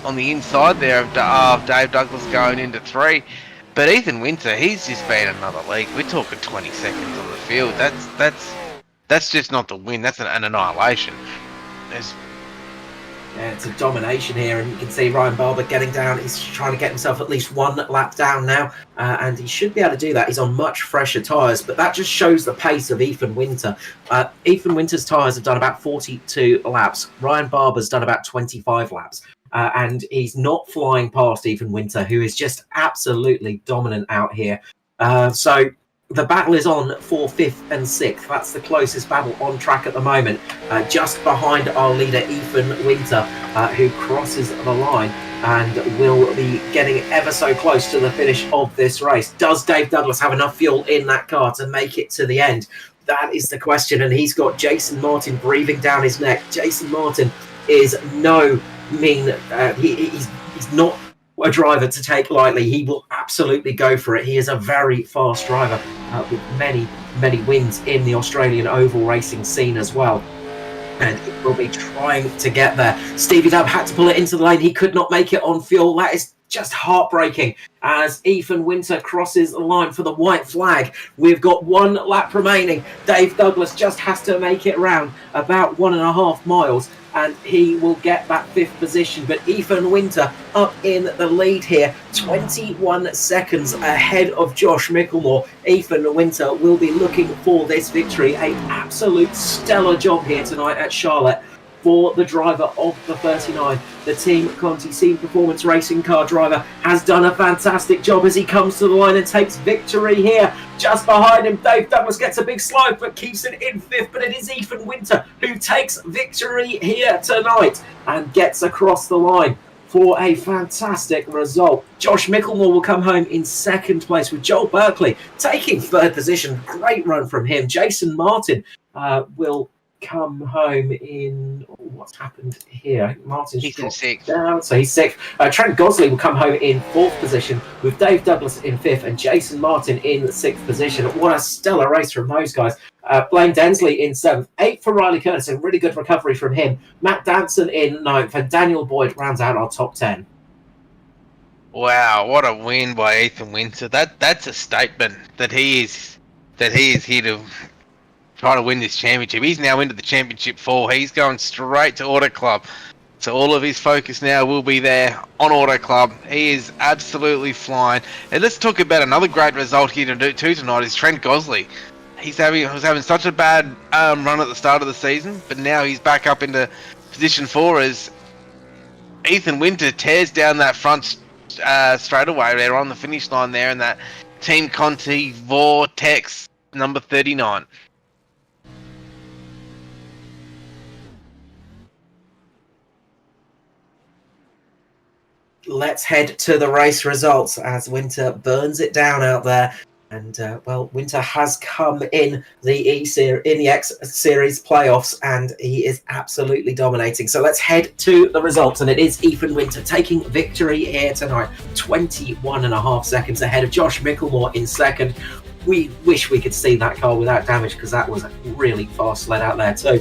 inside there of Dave Douglas going into 3. But Ethan Winter, he's just been another league. We're talking 20 seconds on the field. That's just not the win. That's an annihilation. It's a domination here, and you can see Ryan Barber getting down. He's trying to get himself at least one lap down now, and he should be able to do that. He's on much fresher tyres, but that just shows the pace of Ethan Winter. Ethan Winter's tyres have done about 42 laps. Ryan Barber's done about 25 laps. And he's not flying past Ethan Winter, who is just absolutely dominant out here. So the battle is on for 5th and 6th. That's the closest battle on track at the moment, just behind our leader, Ethan Winter, who crosses the line and will be getting ever so close to the finish of this race. Does Dave Douglas have enough fuel in that car to make it to the end? That is the question, and he's got Jason Martin breathing down his neck. Jason Martin is no mean, he's not a driver to take lightly. He will absolutely go for it. He is a very fast driver with many wins in the Australian oval racing scene as well, and he will be trying to get there. Stevie Dub had to pull it into the lane. He could not make it on fuel. That is just heartbreaking as Ethan Winter crosses the line for the white flag. We've got 1 lap remaining. Dave Douglas just has to make it round about 1.5 miles and he will get that 5th position. But Ethan Winter up in the lead here, 21 seconds ahead of Josh Micklemore. Ethan Winter will be looking for this victory. An absolute stellar job here tonight at Charlotte for the driver of the 39. The Team Conti Scene Performance Racing Car driver has done a fantastic job as he comes to the line and takes victory here. Just behind him, Dave Douglas gets a big slide but keeps it in 5th, but it is Ethan Winter who takes victory here tonight and gets across the line for a fantastic result. Josh Micklemore will come home in 2nd place, with Joel Berkeley taking 3rd position. Great run from him. Jason Martin will come home in, what's happened here? Martin's dropped down, so he's 6th. Trent Gosley will come home in 4th position, with Dave Douglas in 5th and Jason Martin in 6th position. What a stellar race from those guys. Blaine Densley in 7th, 8th for Riley Curtis, a really good recovery from him. Matt Danson in 9th, and Daniel Boyd rounds out our top 10. Wow, what a win by Ethan Winter. That's a statement that he is here to trying to win this championship. He's now into the championship 4. He's going straight to Auto Club. So all of his focus now will be there on Auto Club. He is absolutely flying. And let's talk about another great result here too tonight is Trent Gosley. He was having such a bad run at the start of the season, but now he's back up into position 4 as Ethan Winter tears down that front straightaway there on the finish line there in that Team Conti Vortex number 39. let's head to the race results as Winter burns it down out there. And Winter has come in the X Series playoffs, and he is absolutely dominating. So let's head to the results, and it is Ethan Winter taking victory here tonight, 21.5 seconds ahead of Josh Micklemore in second. We wish we could see that car without damage, because that was a really fast sled out there too.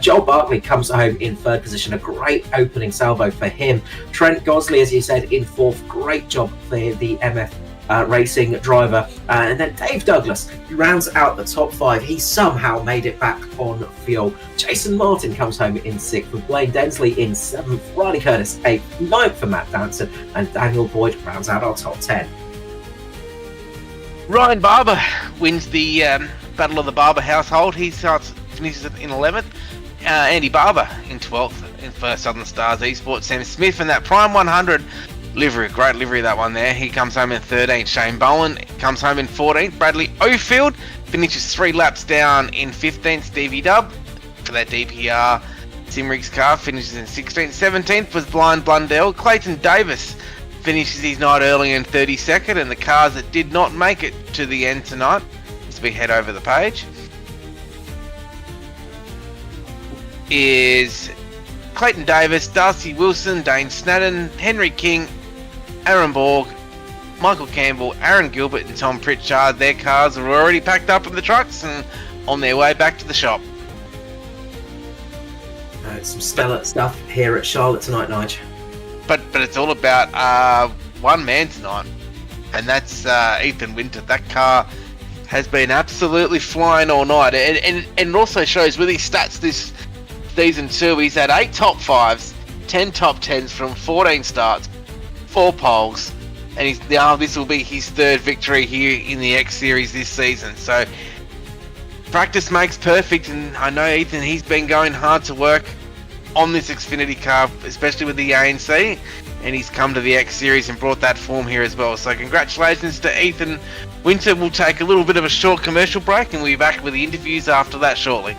Joel Barkley comes home in third position, a great opening salvo for him. Trent Gosley, as you said, in fourth, great job for the MF Racing driver. And then Dave Douglas rounds out the top five. He somehow made it back on fuel. Jason Martin comes home in sixth, with Blaine Densley in seventh, Riley Curtis eighth, ninth for Matt Danson, and Daniel Boyd rounds out our top 10. Ryan Barber wins the Battle of the Barber household. He finishes in 11th. Andy Barber in 12th for Southern Stars Esports. Sam Smith in that Prime 100 livery, great livery that one there. He comes home in 13th. Shane Bowen comes home in 14th. Bradley Ofield finishes 3 laps down in 15th. Stevie Dubb for that DPR Simrigs car finishes in 16th. 17th was Blind Blundell. Clayton Davis finishes his night early in 32nd, and the cars that did not make it to the end tonight, as we head over the page, is Clayton Davis, Darcy Wilson, Dane Snadden, Henry King, Aaron Borg, Michael Campbell, Aaron Gilbert and Tom Pritchard. Their cars are already packed up in the trucks and on their way back to the shop. Some stellar stuff here at Charlotte tonight, Nigel. But it's all about one man tonight, and that's Ethan Winter. That car has been absolutely flying all night, and it also shows with his stats this season too. He's had 8 top 5s, 10 top 10s from 14 starts, 4 poles, and this will be his 3rd victory here in the X Series this season. So practice makes perfect, and I know Ethan, he's been going hard to work on this Xfinity car, especially with the ANC, and he's come to the X Series and brought that form here as well. So congratulations to Ethan Winter. We'll take a little bit of a short commercial break, and we'll be back with the interviews after that shortly.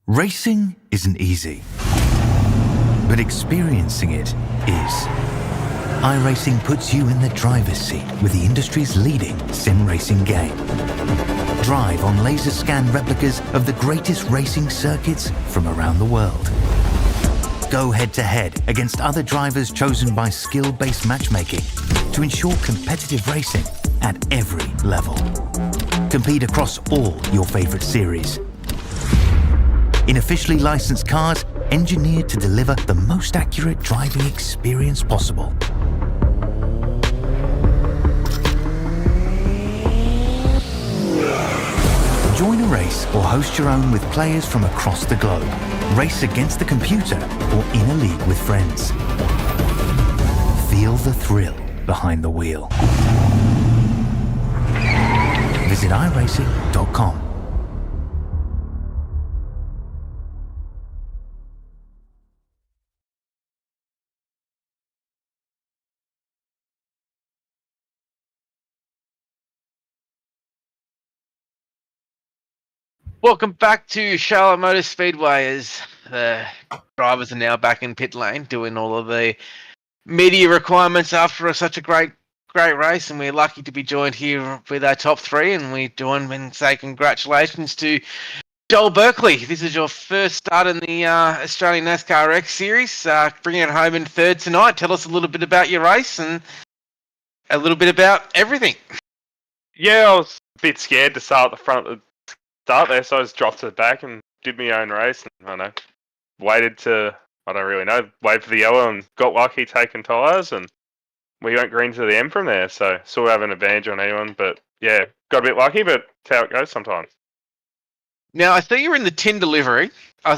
Racing isn't easy, but experiencing it is. iRacing puts you in the driver's seat with the industry's leading sim racing game. Drive on laser scan replicas of the greatest racing circuits from around the world. Go head to head against other drivers chosen by skill-based matchmaking to ensure competitive racing at every level. Compete across all your favorite series. In officially licensed cars, engineered to deliver the most accurate driving experience possible. Join a race or host your own with players from across the globe. Race against the computer or in a league with friends. Feel the thrill behind the wheel. Visit iRacing.com. Welcome back to Charlotte Motor Speedway, as the drivers are now back in pit lane doing all of the media requirements after such a great race, and we're lucky to be joined here with our top 3, and we join and say congratulations to Joel Berkeley. This is your first start in the Australian NASCAR X Series, bringing it home in 3rd tonight. Tell us a little bit about your race and a little bit about everything. Yeah, I was a bit scared to start at the front of the start there, so I just dropped to the back and did my own race. And I don't know, waited for the yellow and got lucky taking tyres and we went green to the end from there. So still have an advantage on anyone. But yeah, got a bit lucky, but that's how it goes sometimes. Now I see you're in the Tinder livery. There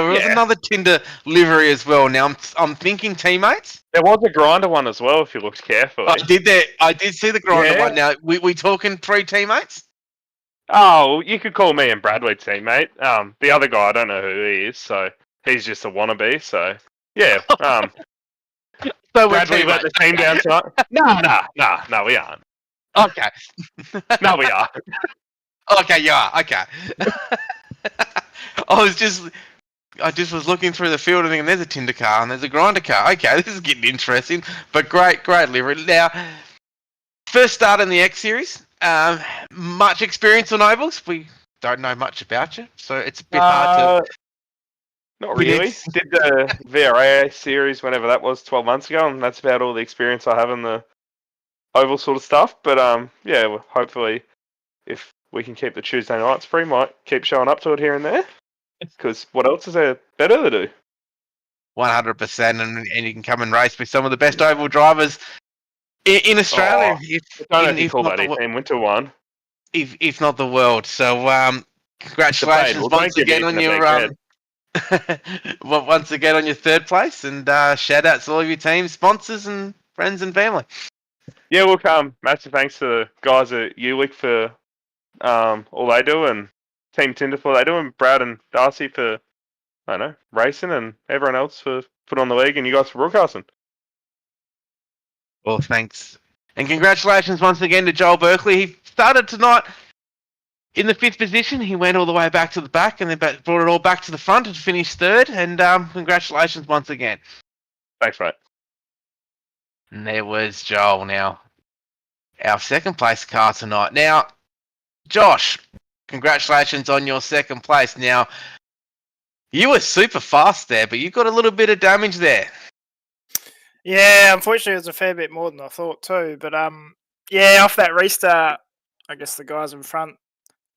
was Yeah. another Tinder livery as well. Now I'm thinking teammates. There was a grinder one as well, if you looked carefully. I did see the grinder Yeah. one. Now we talking 3 teammates? Oh, you could call me and Bradley teammate. The other guy, I don't know who he is, so he's just a wannabe. So yeah. So we're Bradley let teammates. the team down tonight. No, we aren't. Okay. No, we are. Okay, you are. Okay. I just was looking through the field and thinking, there's a Tinder car and there's a grinder car. Okay, this is getting interesting. But great livery. Now, first start in the X Series. Much experience on ovals. We don't know much about you, so it's a bit hard to. Not really. Did the VRA series whenever that was 12 months ago, and that's about all the experience I have in the oval sort of stuff. But yeah, well, hopefully, if we can keep the Tuesday nights free, might keep showing up to it here and there. Because what else is there better to do? 100%, and you can come and race with some of the best oval drivers in Australia. Don't have to call that team Winter One. If not the world. So congratulations once again on your once again on your 3rd place, and shout outs to all of your team sponsors and friends and family. Yeah, we'll come. Massive thanks to the guys at ULIC for all they do, and Team Tinder for what they do, and Brad and Darcy for, I don't know, racing, and everyone else for putting on the league, and you guys for broadcasting. Well, thanks. And congratulations once again to Joel Berkeley. He started tonight in the 5th position. He went all the way back to the back and then brought it all back to the front and finished 3rd. And congratulations once again. Thanks, mate. And there was Joel now. Our 2nd place car tonight. Now, Josh, congratulations on your 2nd place. Now, you were super fast there, but you got a little bit of damage there. Yeah, unfortunately, it was a fair bit more than I thought too. But yeah, off that restart, I guess the guys in front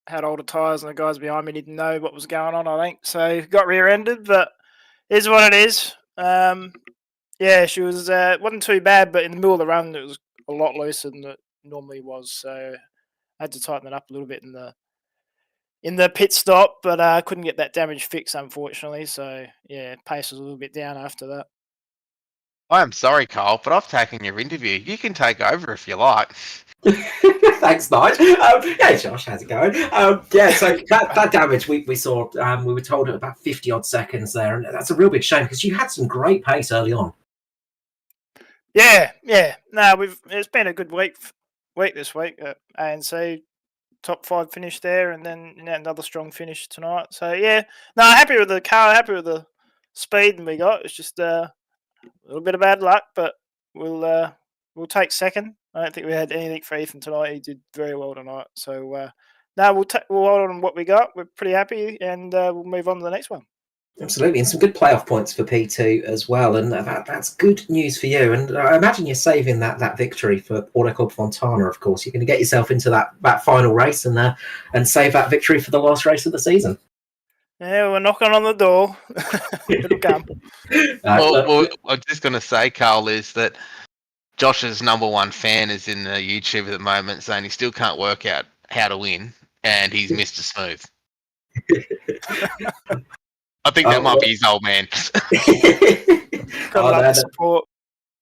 had older tyres, and the guys behind me didn't know what was going on. I think so. Got rear-ended, but it is what it is. Yeah, she was wasn't too bad, but in the middle of the run, it was a lot looser than it normally was. So I had to tighten it up a little bit in the pit stop, but I couldn't get that damage fixed, unfortunately. So yeah, pace was a little bit down after that. I am sorry, Cole, but I've taken your interview. You can take over if you like. Thanks, Nige. Yeah, Josh, how's it going? Yeah, so that damage we saw, we were told at about 50 odd seconds there, and that's a real big shame because you had some great pace early on. Yeah. No, it's been a good week this week at ANC. Top 5 finish there, and then another strong finish tonight. So yeah, no, happy with the car, happy with the speed we got. It's just a little bit of bad luck, but we'll take 2nd. I don't think we had anything for Ethan tonight. He did very well tonight. So no, we'll hold on what we got. We're pretty happy, and we'll move on to the next one. Absolutely, and some good playoff points for P2 as well, and that's good news for you. And I imagine you're saving that victory for Auto Club Fontana. Of course, you're going to get yourself into that final race and save that victory for the last race of the season. Yeah, we're knocking on the door. It'll come. Well, I'm just going to say, Carl, is that Josh's #1 fan is in the YouTube at the moment saying he still can't work out how to win, and he's Mr. Smooth. I think that might be his old man.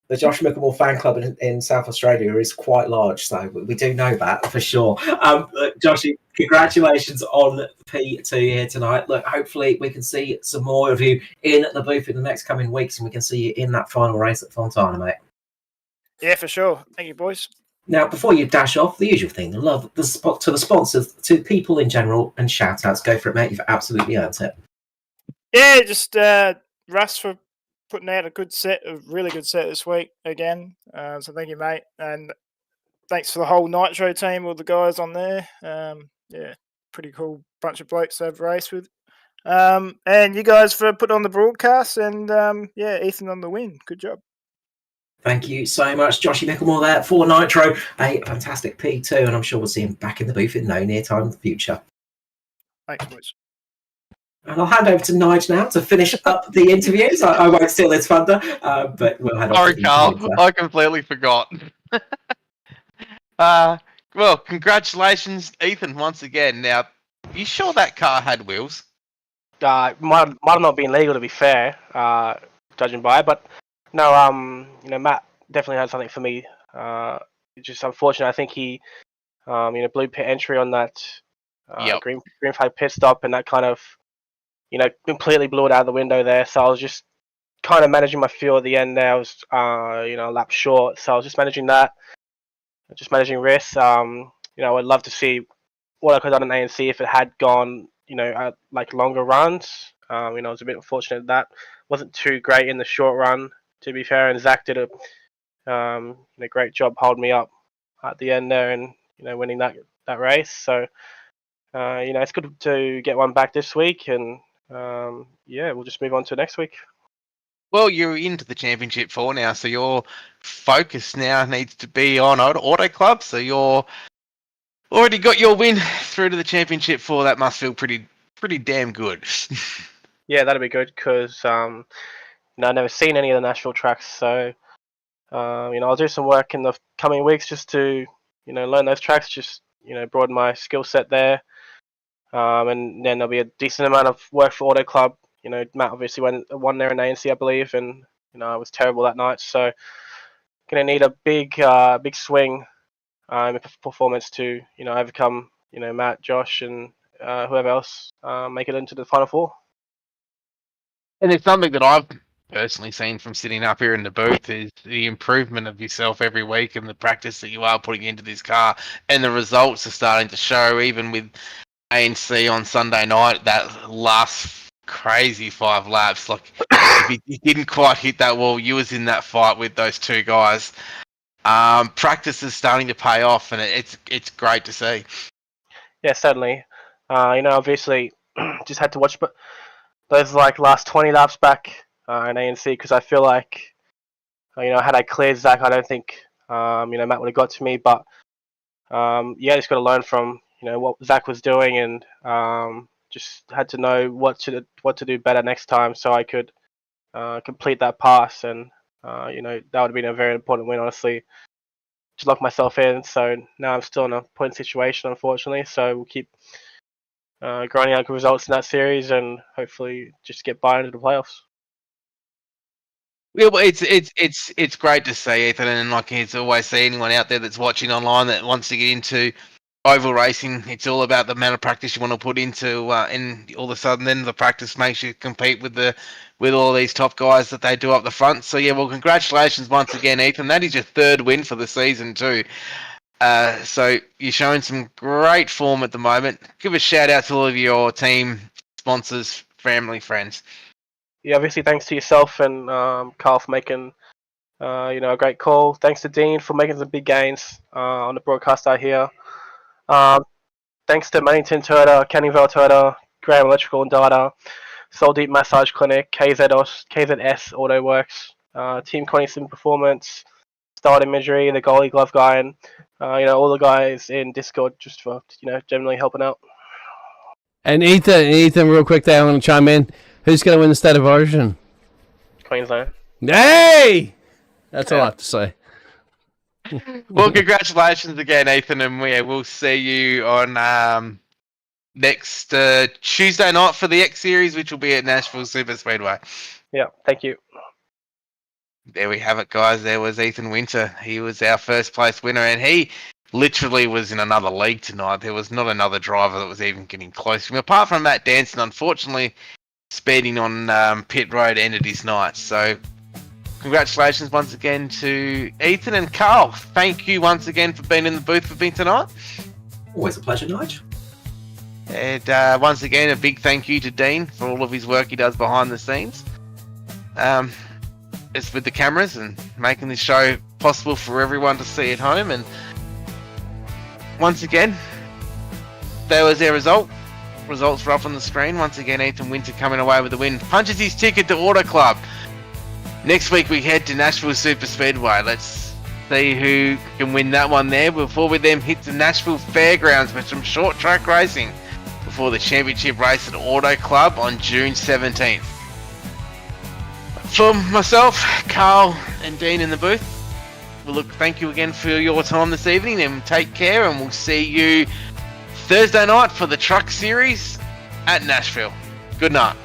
The Josh Mickelmore fan club in South Australia is quite large, so we do know that for sure. Josh, congratulations on P2 here tonight. Look, hopefully we can see some more of you in the booth in the next coming weeks, and we can see you in that final race at Fontana, mate. Yeah, for sure. Thank you, boys. Now, before you dash off, the usual thing, the love, the spot to the sponsors, to people in general, and shout-outs. Go for it, mate. You've absolutely earned it. Yeah, just Russ for putting out a really good set this week again. So thank you, mate. And thanks for the whole Nitro team, all the guys on there. Yeah, pretty cool bunch of blokes to have raced with. And you guys for putting on the broadcast, and yeah, Ethan on the win. Good job. Thank you so much, Joshy Mickelmore there for Nitro. A fantastic P2, and I'm sure we'll see him back in the booth in no near time in the future. Thanks, boys. And I'll hand over to Nige now to finish up the interviews. I won't steal his thunder, but we'll head off. Sorry, Carl. I completely forgot. Well, congratulations, Ethan, once again. Now, you sure that car had wheels? Might have not been legal, to be fair, judging by it, but no, Matt definitely had something for me. It's just unfortunate. I think he, blew pit entry on that green flag pit stop, and that kind of, completely blew it out of the window there. So I was just kind of managing my fuel at the end there. I was, a lap short, so I was just managing that, just managing risks. I'd love to see what I could have done in ANC if it had gone, at like longer runs. I was a bit unfortunate that wasn't too great in the short run, to be fair. And Zach did a great job holding me up at the end there and winning that race. So it's good to get one back this week, and we'll just move on to next week. Well, you're into the Championship 4 now, so your focus now needs to be on Auto Club. So you're already got your win through to the Championship 4. That must feel pretty damn good. Yeah, that'd be good because I've never seen any of the national tracks, so I'll do some work in the coming weeks just to learn those tracks, just broaden my skill set there, and then there'll be a decent amount of work for Auto Club. Matt obviously won there in ANC, I believe, and I was terrible that night, so gonna need a big swing performance to overcome Matt, Josh, and whoever else make it into the final 4. And it's something that I've personally seen from sitting up here in the booth is the improvement of yourself every week and the practice that you are putting into this car, and the results are starting to show. Even with ANC on Sunday night, that last crazy 5 laps, like if you didn't quite hit that wall, you was in that fight with those 2 guys. Practice is starting to pay off, and it's great to see. Yeah, certainly. Obviously, just had to watch those last 20 laps back in ANC because I feel like, had I cleared Zach, I don't think Matt would have got to me. But just got to learn from what Zach was doing, and just had to know what to do better next time so I could complete that pass, and that would have been a very important win, honestly. Just locked myself in, so now I'm still in a point situation, unfortunately. So we'll keep grinding out good results in that series, and hopefully just get by into the playoffs. Yeah, well, it's great to see, Ethan, and like it's always see anyone out there that's watching online that wants to get into oval racing. It's all about the amount of practice you want to put into, and all of a sudden, then the practice makes you compete with all these top guys that they do up the front. So yeah, well, congratulations once again, Ethan. That is your 3rd win for the season too. So you're showing some great form at the moment. Give a shout out to all of your team sponsors, family, friends. Yeah, obviously thanks to yourself and Carl for making a great call. Thanks to Dean for making some big gains on the broadcast out here. Thanks to Manington Toyota, Canningvale Toyota, Graham Electrical and Data, Soul Deep Massage Clinic, KZS Auto Works, Team Connie Sim Performance, Start Imagery, the Goalie Glove Guy, and all the guys in Discord just for generally helping out. And Ethan, real quick there, I want to chime in. Who's going to win the State of Origin? Queensland. Hey! That's all I have to say. Well, congratulations again, Ethan, and we'll see you on next Tuesday night for the X Series, which will be at Nashville Super Speedway. Yeah, thank you. There we have it, guys. There was Ethan Winter. He was our first place winner, and he literally was in another league tonight. There was not another driver that was even getting close to him, apart from Matt Danson. Unfortunately, speeding on pit road ended his night. So congratulations once again to Ethan, and Carl. Thank you once again for being in the booth with me tonight. Always a pleasure, Nige. And once again, a big thank you to Dean for all of his work he does behind the scenes. It's with the cameras and making this show possible for everyone to see at home. And once again, there was their result. Results were up on the screen. Once again, Ethan Winter coming away with the win. Punches his ticket to Auto Club. Next week we head to Nashville Super Speedway. Let's see who can win that one there before we then hit the Nashville Fairgrounds with some short track racing. before the championship race at Auto Club on June 17th. For myself, Carl, and Dean in the booth, thank you again for your time this evening, and take care, and we'll see you Thursday night for the Truck Series at Nashville. Good night.